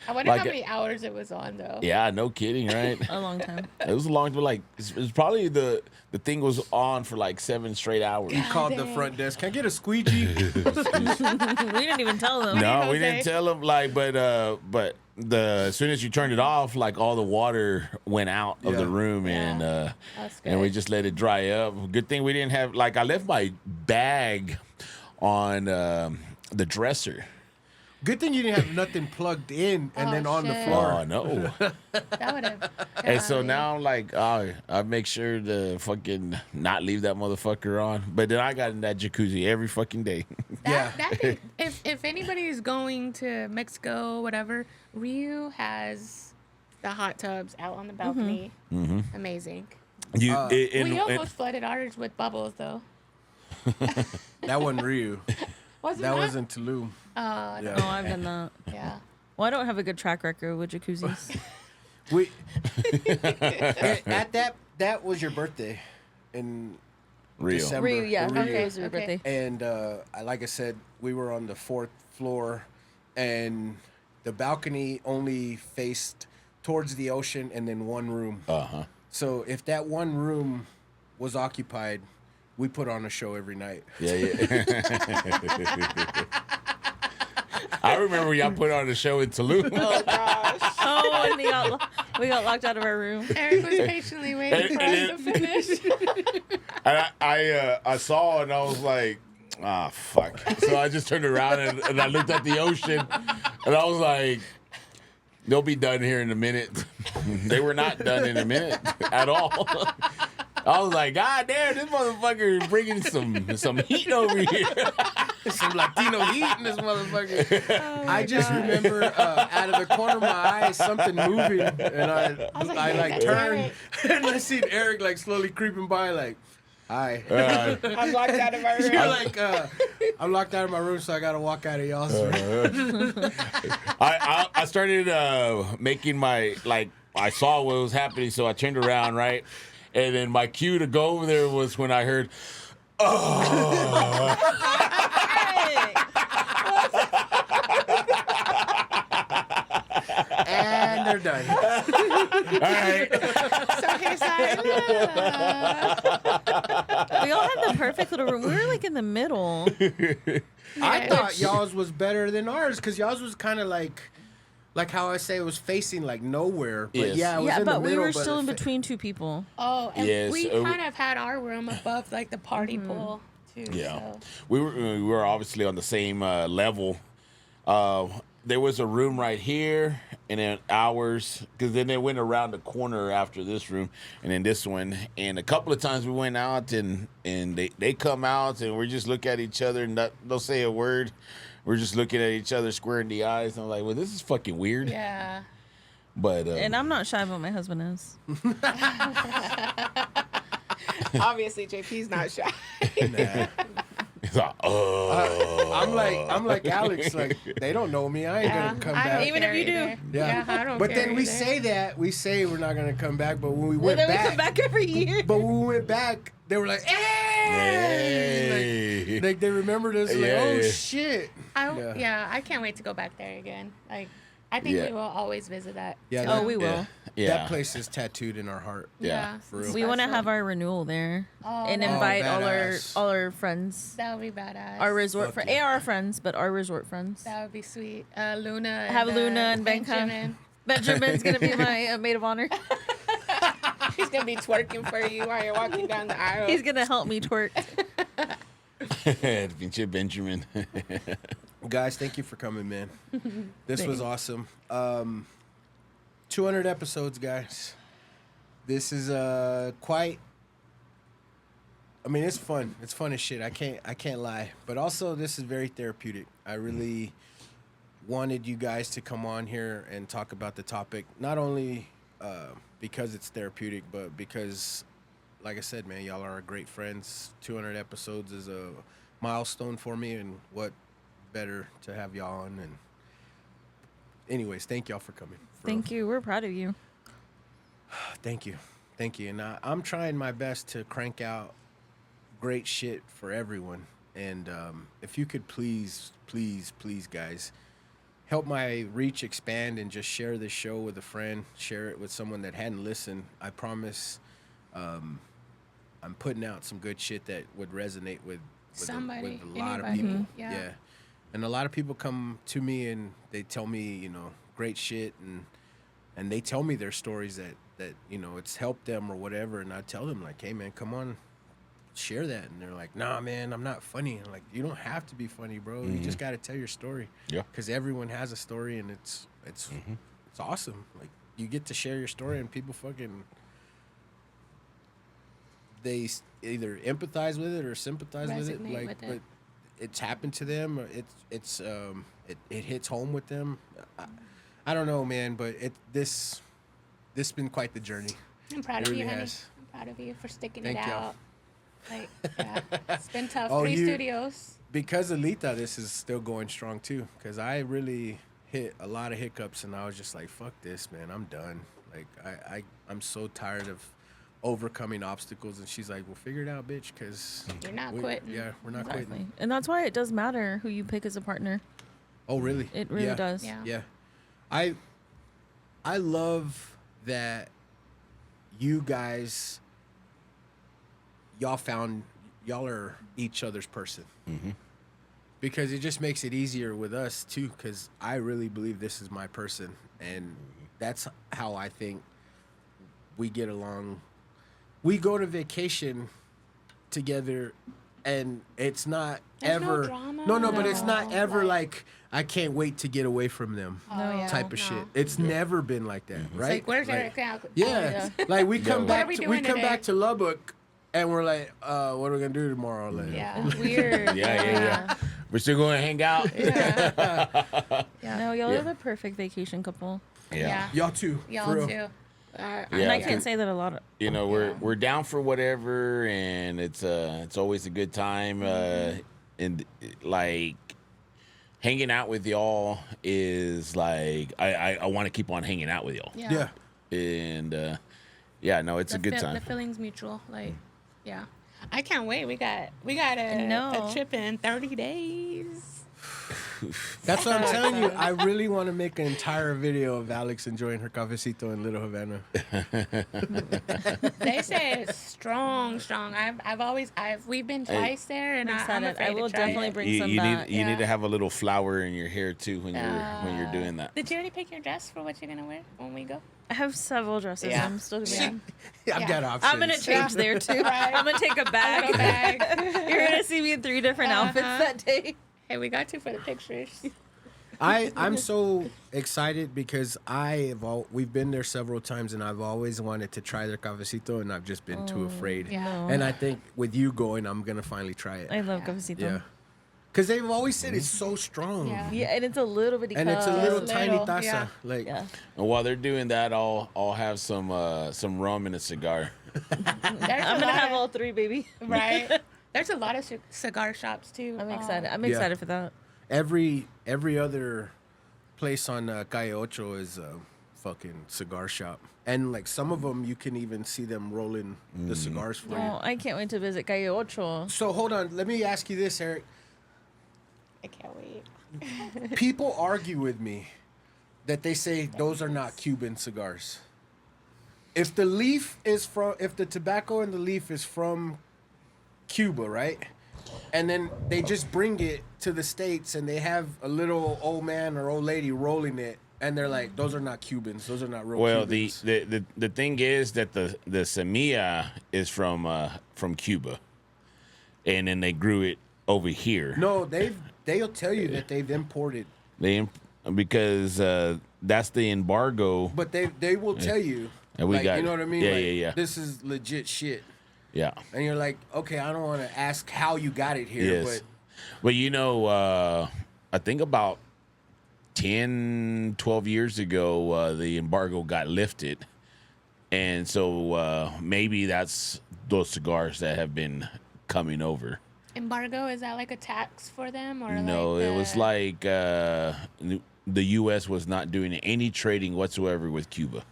I wonder Like how many hours it was on, though. Yeah, no kidding, right? A long time. It was a long, like it was probably the thing was on for like 7 straight hours. He called the front desk. Can I get a squeegee? We didn't even tell them. No, we Jose? didn't tell him. Like, but as soon as you turned it off, like all the water went out of the Yeah. room, That's and we good. just let it dry up. Good thing we didn't have like I left my bag on the dresser. Good thing you didn't have nothing plugged in and Oh, then on the shit. floor. Oh no! That would have. And so now I'm like, I make sure to fucking not leave that motherfucker on. But then I got in that jacuzzi every fucking day. Yeah. That thing, if anybody is going to Mexico, whatever, Rio has the hot tubs out on the balcony. Amazing. You, We almost flooded ours with bubbles, though. That wasn't Ryu. Wasn't That was in Tulum. Oh, no. Oh, I've done that. Yeah. Well, I don't have a good track record with jacuzzis. We at that was your birthday in Real. December. Rio, yeah. Rio. Okay, it was your Okay. birthday. And like I said, we were on the 4th floor, and the balcony only faced towards the ocean and then one room. Uh-huh. So if that one room was occupied, we put on a show every night. Yeah. I remember y'all put on a show in Tulum. Oh gosh. Oh, and we got locked out of our room. Eric was patiently waiting for us to finish. And I saw and I was like, ah, fuck. So I just turned around and I looked at the ocean and I was like, they'll be done here in a minute. They were not done in a minute at all. I was like, God damn, this motherfucker is bringing some heat over here. Some Latino heat in this motherfucker. I just remember out of the corner of my eye something moving, and I like turned and I seen Eric like slowly creeping by, like, hi. I'm locked out of my room. You're like, I'm locked out of my room, so I gotta walk out of y'all's room. I started making my, like, I saw what was happening, so I turned around, right? And then my cue to go over there was when I heard, oh. And they're done. All right. So he's like, We all had the perfect little room. We were like in the middle. I thought y'all's was better than ours, because y'all's was kind of like how I say, it was facing like nowhere. But Yes. yeah, it was Yeah, in the but we middle, were but still in between two people. oh, and Yes, we kind of had our room above like the party pool too. Yeah, So. we were obviously on the same level. There was a room right here, and then ours, because then they went around the corner after this room, and then this one. And a couple of times we went out, and they come out, and we just look at each other, and don't say a word. We're just looking at each other square in the eyes, and I'm like, well, this is fucking weird. Yeah. But And I'm not shy, but my husband is. Obviously, JP's not shy. nah. it's like, oh. I'm like Alex. Like, they don't know me. I ain't gonna come I back. don't Even if care you do. either. Yeah. I don't But care then we either. say that we say we're not gonna come back. But when we Well, went then we back, come back every year. but when we went back, they were like, "Hey!" Hey. Like they remembered us. Like, Yeah, oh yeah. shit. Yeah, I can't wait to go back there again. Like, I think Yeah. we will always visit that. Yeah, too. that- Oh, we will. Yeah. That place is tattooed in our heart. Yeah. For real. We want to Special. have our renewal there and that- invite badass. all our friends, That would be badass. our resort Fuck friends, yeah. our friends, but our resort friends. That would be sweet. Luna. Have Luna and Benjamin. Benjamin. Benjamin's gonna be my maid of honor. He's gonna be twerking for you while you're walking down the aisle. He's gonna help me twerk. Pinche Benjamin. Guys, thank you for coming, man. This was awesome. 200 episodes, guys. This is quite. I mean, it's fun. It's fun as shit. I can't lie. But also, this is very therapeutic. I really wanted you guys to come on here and talk about the topic, not only because it's therapeutic, but because, like I said, man, y'all are great friends. 200 episodes is a milestone for me, and what better to have y'all on. And anyways, thank y'all for coming. Thank you. We're proud of you. Thank you. And I'm trying my best to crank out great shit for everyone. And if you could please, guys, help my reach expand and just share this show with a friend. Share it with someone that hadn't listened. I promise I'm putting out some good shit that would resonate with Somebody, with a lot anybody. of people. Yeah. And a lot of people come to me and they tell me, great shit, and they tell me their stories that it's helped them or whatever, and I tell them, like, hey man, come on, share that. And they're like, nah man, I'm not funny. I'm like, you don't have to be funny, bro. You just got to tell your story. Yeah. Because everyone has a story, and it's awesome. Like, you get to share your story, and people fucking, they either empathize with it or sympathize with it. Resonate Like, with it. but it's happened to them, or it hits home with them. I don't know, man, but this been quite the journey. I'm proud It of you, really honey. has. I'm proud of you for sticking Thank it y'all. out. Like, yeah, it's been tough. Oh, 3 you- studios. Because of Lita, this is still going strong too. Because I really hit a lot of hiccups, and I was just like, "Fuck this, man! I'm done." Like I'm so tired of overcoming obstacles. And she's like, "Well, figure it out, bitch." Because You're not quitting. Yeah, we're not Exactly. quitting. And that's why it does matter who you pick as a partner. Oh, really? It really Yeah. does. Yeah. Yeah, I love that you guys, y'all found y'all are each other's person. Because it just makes it easier with us too. Because I really believe this is my person, and that's how I think we get along. We go to vacation together, and it's not There's no ever drama. no, but it's not No, ever like- like I can't wait to get away from them type of shit. It's never been like that, right? Like, where's Eric now? Yeah, like we come What back. are we We doing come today? back to Lubbock, and we're like, what are we gonna do tomorrow? Like, Yeah. It's weird. Yeah. We're still going to hang out. No, y'all are the perfect vacation couple. Yeah. y'all too. Y'all for real. too. And I can't say that a lot. You know, we're down for whatever, and it's always a good time. And like hanging out with y'all is like I want to keep on hanging out with y'all. Yeah. And no, it's a good time. The feeling's mutual. Like, yeah. I can't wait. We got a trip in 30 days. That's what I'm telling you. I really want to make an entire video of Alex enjoying her cafecito in Little Havana. They say it's strong. We've been twice there, and I'm Excited. afraid I will to try definitely it. bring You, some you back. need you need to have a little flower in your hair too when you're doing that. Did you already pick your dress for what you're gonna wear when we go? I have several dresses. Yeah. I'm still gonna be. I've Yeah. got options. I'm gonna change there too. I'm gonna take a bag. You're gonna see me in 3 different outfits that day. Hey, we got to for the pictures. I'm so excited because we've been there several times, and I've always wanted to try their cafecito, and I've just been too afraid. Yeah. No. And I think with you going, I'm gonna finally try it. I love cafecito. Yeah. Because they've always said it's so strong. Yeah. Yeah, and it's a little bitty And cup. it's a little Little, tiny taza. yeah. Like, Yeah. And while they're doing that, I'll have some rum and a cigar. I'm gonna have all 3, baby. right. There's a lot of cigar shops too. I'm excited. I'm Yeah. excited for that. every other place on Calle Ocho is a fucking cigar shop. And like some of them, you can even see them rolling the cigars for Oh, I can't wait to visit Calle Ocho. you. So hold on, let me ask you this, Eric. I can't wait. People argue with me that they say those are not Cuban cigars. If the tobacco and the leaf is from Cuba, right? And then they just bring it to the States and they have a little old man or old lady rolling it, and they're like, those are not Cubans. Those are not real Well, Cubans. the thing is that the semilla is from Cuba, and then they grew it over here. No, they'll tell you that they've imported, Because that's the embargo. but they will tell you. And we like, got you know what I mean? Yeah, Like, yeah. This is legit shit. Yeah. And you're like, okay, I don't want to ask how you got it here, Yes. Well, you know, I think about 10, 12 years ago, the embargo got lifted. And so maybe that's those cigars that have been coming over. Embargo, is that like a tax for them or No, like it was like the U.S. was not doing any trading whatsoever with Cuba.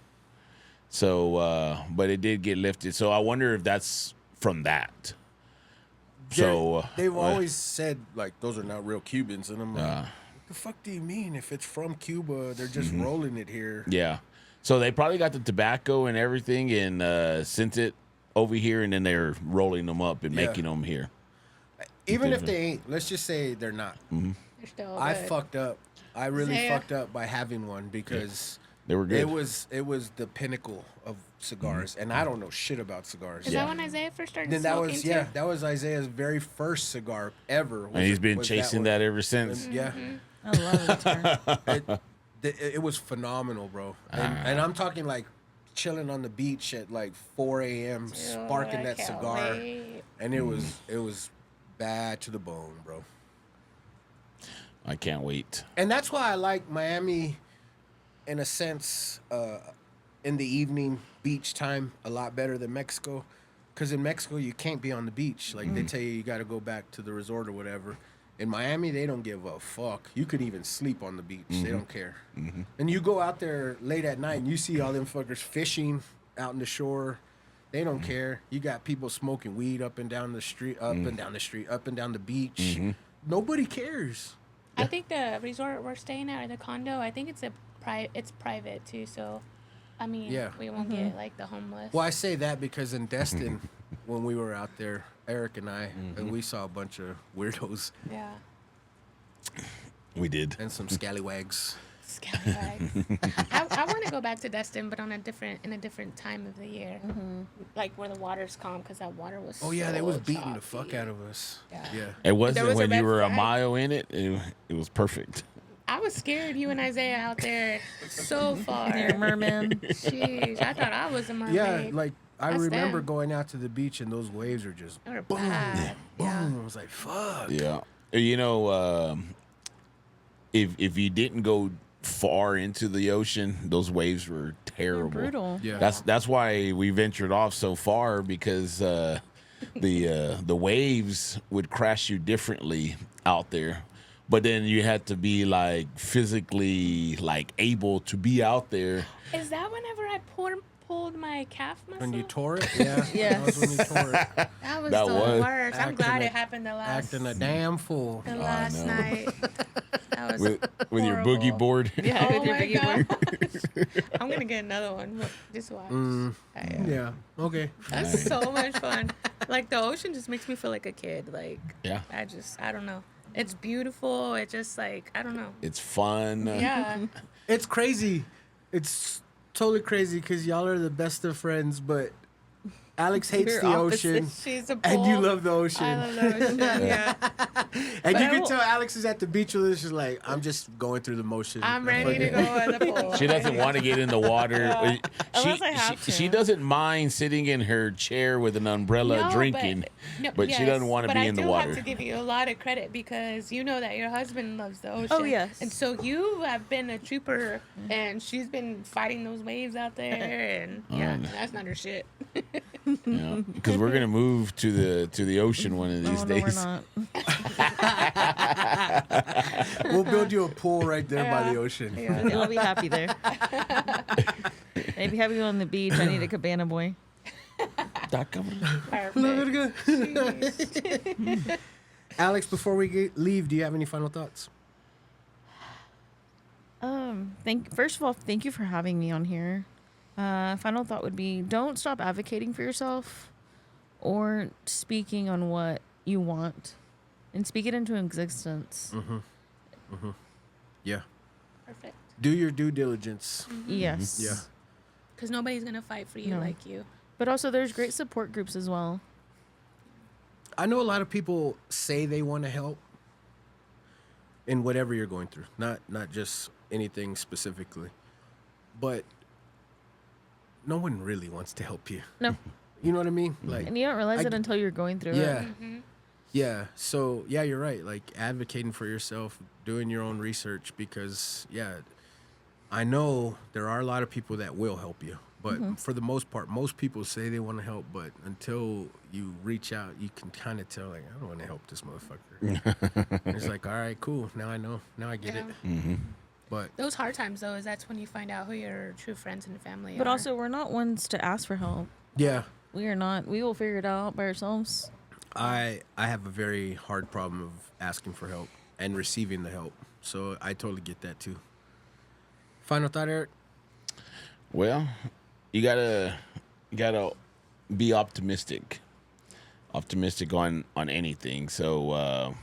So, but it did get lifted. So I wonder if that's from that. So they've always said like those are not real Cubans, and I'm like, what the fuck do you mean? If it's from Cuba, they're just rolling it here. yeah. So they probably got the tobacco and everything and sent it over here, and then they're rolling them up and Yeah. making them here. Even if they ain't, let's just say they're not. they're still I good. fucked up. I really Isaiah. fucked up by having one because They were good. it was the pinnacle of cigars, and I don't know shit about cigars. Is that when Isaiah first started Then that smoking was too? that was Isaiah's very first cigar ever. And he's been was chasing one. that ever since. And, yeah. I love it. Tara. It was phenomenal, bro. And I'm talking like chilling on the beach at like 4 a.m. sparking I that can't cigar, wait. and it was bad to the bone, bro. I can't wait. And that's why I like Miami, in a sense, in the evening beach time a lot better than Mexico, because in Mexico you can't be on the beach. Like they tell you got to go back to the resort or whatever. In Miami, they don't give a fuck. You could even sleep on the beach. They don't care. And you go out there late at night and you see all them fuckers fishing out in the shore. They don't care. You got people smoking weed up and down the street, up and down the beach. Nobody cares. I think the resort we're staying at or the condo, I think it's it's private too. So, I mean, Yeah. we won't get like the homeless. Well, I say that because in Destin, when we were out there, Eric and I, and we saw a bunch of weirdos Yeah. We did. and some scallywags. Scallywags. I want to go back to Destin, but in a different time of the year, like where the water's calm, because that water was. Oh yeah, they so was beating choppy. the fuck out of us. Yeah. It wasn't was a when you red were a flag. mile in it. It was perfect. I was scared. You and Isaiah out there so far. You're a merman. Jeez, I thought I was a mermaid. Yeah, like I That's remember them. going out to the beach and those waves are just They were boom, bad. Yeah. boom. I was like, fuck. Yeah. You know, if you didn't go far into the ocean, those waves were terrible. Brutal. Yeah. That's why we ventured off so far, because the waves would crash you differently out there. But then you had to be like physically like able to be out there. Is that whenever I pulled my calf muscle? When you tore it, yeah. Yes. That was when you tore it. That was That the was. worst. I'm Acting glad a- it happened the last Acting a damn fool. the last no. night. That was With your boogie horrible. board. Yeah, Oh with your my biggie board. gosh. I'm gonna get another one. Just watch. Yeah. Okay. That's so much fun. Like the ocean just makes me feel like a kid. Like Yeah. I don't know. It's beautiful. It just like I don't know. It's fun. Yeah. It's crazy. It's totally crazy because y'all are the best of friends, but Alex hates We're the opposites. ocean. She's a And you bull. love the ocean. I love the ocean. Yeah. And you I can will- tell Alex is at the beach with us. She's like, I'm just going through the motion. I'm ready to go at the pool. She doesn't want to get in the water. Unless I have she to. doesn't mind sitting in her chair with an umbrella drinking, but she doesn't want to be in the But I water. do have to give you a lot of credit because you know that your husband loves the ocean. Oh, yes. And so you have been a trooper, and she's been fighting those waves out there, and yeah, that's not her shit. Because we're gonna move to the ocean one of these Oh, no, we're days. not. We'll build you a pool right there by the ocean. Yeah. I'll be happy there. Maybe happy on the beach. I need a cabana boy. Perfect. Jeez. Alex, before we leave, do you have any final thoughts? First of all, thank you for having me on here. Final thought would be don't stop advocating for yourself or speaking on what you want and speak it into existence. Yeah. Perfect. Do your due diligence. Yes. Yeah. Because nobody's gonna fight for you No. like you. But also, there's great support groups as well. I know a lot of people say they want to help in whatever you're going through, not just anything specifically, but no one really wants to help you. No. You know what I mean? Like, And you don't realize I it g- until you're going through yeah, it. yeah. So yeah, you're right. Like advocating for yourself, doing your own research, because yeah, I know there are a lot of people that will help you, but for the most part, most people say they want to help, but until you reach out, you can kind of tell, like, I don't want to help this motherfucker. It's like, all right, cool. Now I know. Now I get Yeah. it. But Those hard times though, is that's when you find out who your true friends and family But are. also, we're not ones to ask for help. yeah, We are not. We will figure it out by ourselves. I have a very hard problem of asking for help and receiving the help. So I totally get that too. Final thought, Eric? Well, you gotta be optimistic on anything. So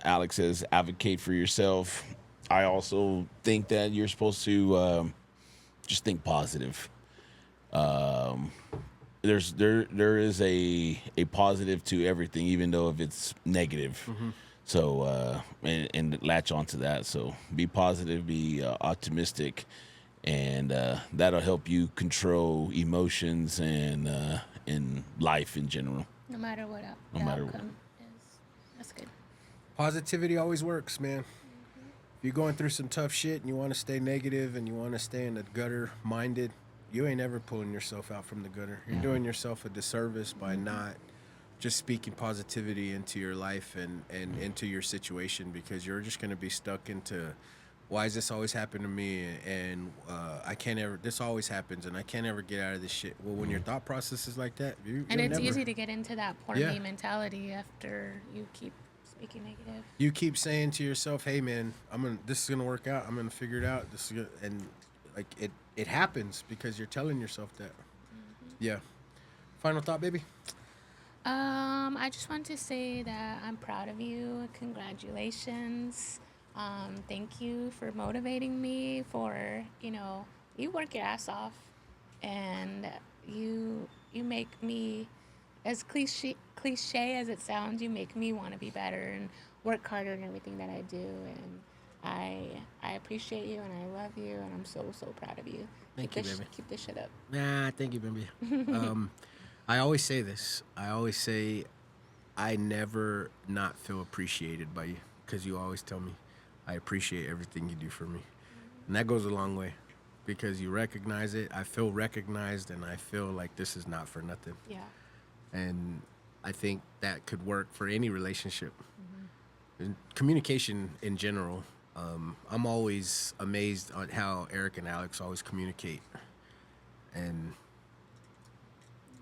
Alex says advocate for yourself. I also think that you're supposed to just think positive. There is a positive to everything, even though if it's negative. So and latch onto that. So be positive, be optimistic, and that'll help you control emotions and in life in general. no matter what No the matter what. outcome is. That's good. Positivity always works, man. If you're going through some tough shit and you want to stay negative and you want to stay in the gutter minded, you ain't ever pulling yourself out from the gutter. You're doing yourself a disservice by not just speaking positivity into your life and into your situation, because you're just going to be stuck into, why does this always happen to me? And I can't ever, this always happens and I can't ever get out of this shit. Well, when your thought process is like that, And you'll it's never- easy to get into that poor Yeah. me mentality after you keep speaking negative. You keep saying to yourself, "Hey, man, this is gonna work out. I'm gonna figure it out." And like it happens because you're telling yourself that. Yeah. Final thought, baby. I just want to say that I'm proud of you. Congratulations. Thank you for motivating me. For you work your ass off, and you make me, as cliche as it sounds, you make me want to be better and work harder in everything that I do. And I appreciate you and I love you and I'm so proud of you. Thank you, baby. Keep this shit up. Nah, thank you, baby. I always say this. I always say I never not feel appreciated by you because you always tell me I appreciate everything you do for me. And that goes a long way because you recognize it. I feel recognized and I feel like this is not for nothing. Yeah. And I think that could work for any relationship. And communication in general. I'm always amazed at how Eric and Alex always communicate. And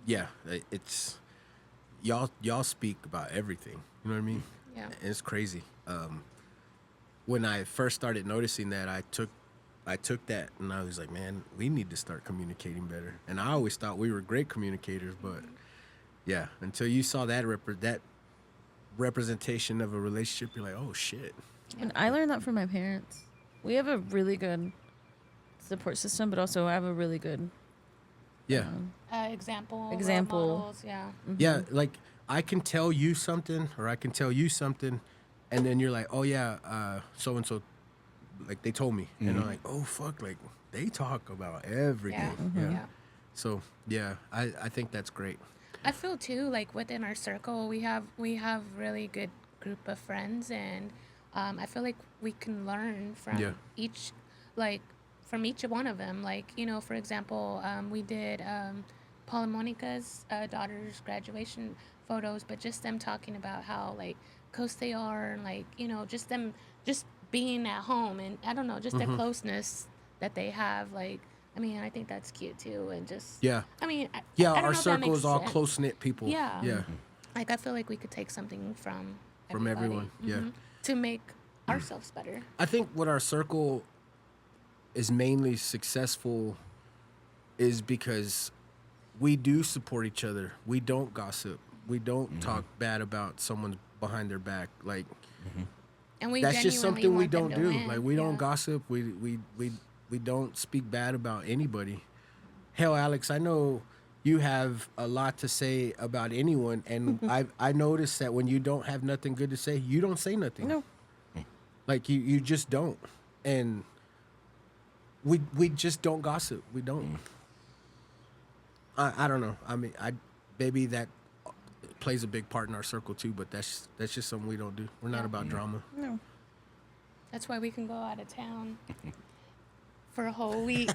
yeah, it's y'all speak about everything. You know what I mean? Yeah. And it's crazy. When I first started noticing that, I took that and I was like, man, we need to start communicating better. And I always thought we were great communicators, but yeah, until you saw that representation of a relationship, you're like, oh shit. And I learned that from my parents. We have a really good support system, but also I have a really good Yeah. Example. Example. Role models, yeah. Yeah, like I can tell you something or I can tell you something and then you're like, oh yeah, so and so, like they told me. And I'm like, oh fuck, like they talk about everything. Yeah. Yeah. So yeah, I think that's great. I feel too like within our circle we have really good group of friends, and I feel like we can learn from each one of them. Like, for example, we did Paul and Monica's daughter's graduation photos, but just them talking about how like close they are, and like just them just being at home, and I don't know, just the closeness that they have. Like, I mean, I think that's cute too, and just I mean, I don't our know if that circle makes is all sense. close knit people. Yeah. Like I feel like we could take something from everyone. Yeah, to make ourselves better. I think what our circle is mainly successful is because we do support each other. We don't gossip. We don't talk bad about someone behind their back. Like And we that's just genuinely something we want them don't to do. win. Like we don't gossip. We don't speak bad about anybody. Hell, Alex, I know you have a lot to say about anyone, and I noticed that when you don't have nothing good to say, you don't say nothing. No. Like you just don't. And we just don't gossip. We don't. I don't know. I mean, maybe that plays a big part in our circle too, but that's just something we don't do. We're not about drama. No. That's why we can go out of town for a whole week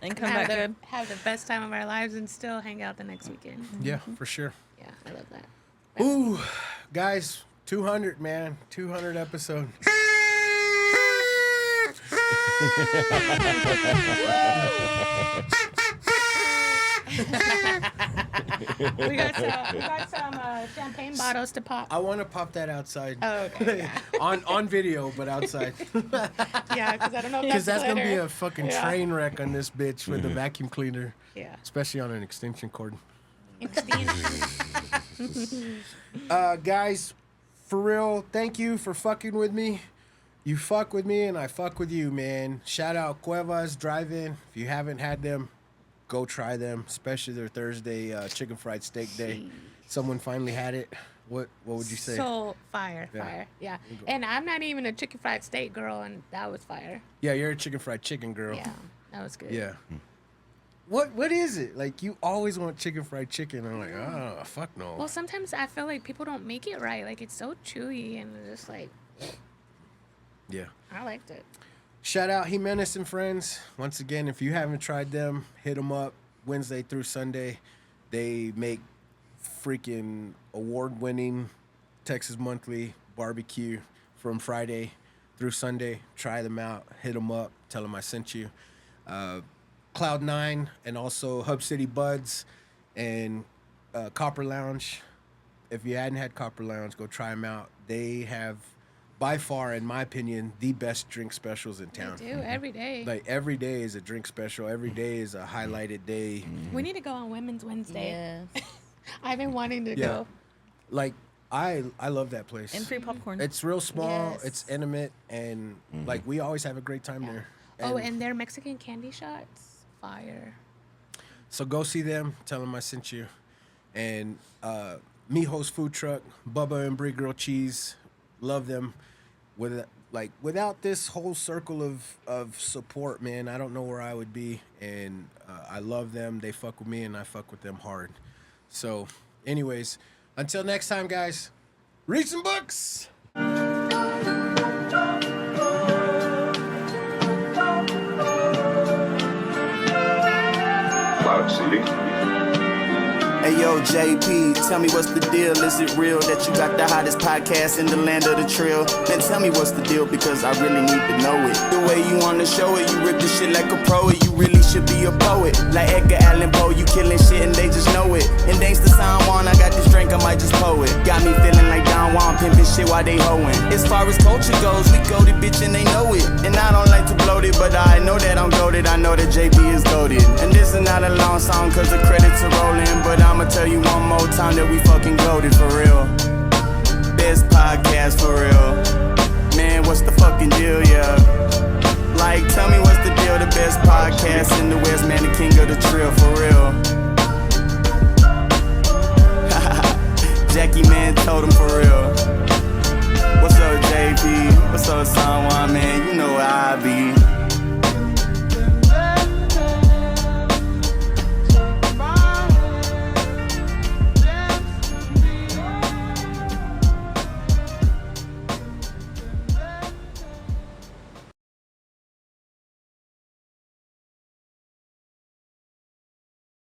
And come back good. have the best time of our lives and still hang out the next weekend. Yeah, for sure. Yeah, I love that. Ooh, guys, 200, man. 200 episode. We got some champagne bottles to pop. I want to pop that outside. Oh, okay. Yeah, on video, but outside. yeah, because I don't know if Because that's going to be glitter. a fucking train wreck on this bitch with the vacuum cleaner. Yeah. Especially on an extension cord. Extension. Guys, for real, thank you for fucking with me. You fuck with me and I fuck with you, man. Shout out Cuevas Drive-In. If you haven't had them, go try them, especially their Thursday chicken fried steak day. Someone finally had it. What would you say? So fire. Yeah. And I'm not even a chicken fried steak girl, and that was fire. Yeah, you're a chicken fried chicken girl. Yeah, that was good. Yeah. What is it? Like, you always want chicken fried chicken. I'm like, oh, fuck no. Well, sometimes I feel like people don't make it right. Like, it's so chewy and just like, Yeah. I liked it. Shout out Jimenez and Friends. Once again, if you haven't tried them, hit them up Wednesday through Sunday. They make freaking award-winning Texas Monthly barbecue from Friday through Sunday. Try them out. Hit them up. Tell them I sent you. Cloud9 and also Hub City Buds and Copper Lounge. If you hadn't had Copper Lounge, go try them out. They have by far, in my opinion, the best drink specials in town. They do every day. Like every day is a drink special. Every day is a highlighted day. We need to go on Women's Wednesday. Yes. I've been wanting to go. Like I love that place. And free popcorn. It's real small. Yes. It's intimate, and like we always have a great time there. And their Mexican candy shots, fire. So go see them. Tell them I sent you. And Mijo's food truck, Bubba and Brie Grilled Cheese, love them. Without this whole circle of support, man, I don't know where I would be. And I love them. They fuck with me, and I fuck with them hard. So, anyways, until next time, guys, read some books. Cloud City. Hey yo, JP, tell me what's the deal? Is it real that you got the hottest podcast in the land of the trail? Then tell me what's the deal, because I really need to know it. The way you wanna show it, you rip the shit like a pro. You really should be a poet. Like Edgar Allan Poe, you killing shit and they just know it. And thanks to San Juan, I got this drink, I might just pour it. Got me feeling like Don Juan, pimping shit while they hoeing. As far as culture goes, we goated, bitch, and they know it. And I don't like to bloat it, but I know that I'm goated. I know that JP is goated. And this is not a long song, cause the credits are rolling. But I'ma tell you one more time that we fucking goated for real. Best podcast for real. Man, what's the fucking deal, yeah? Like, tell me what's the deal? The best podcast in the West, man, the king of the trill, for real. Jackie, man, told him for real. What's up, JP? What's up, San Juan, man? You know what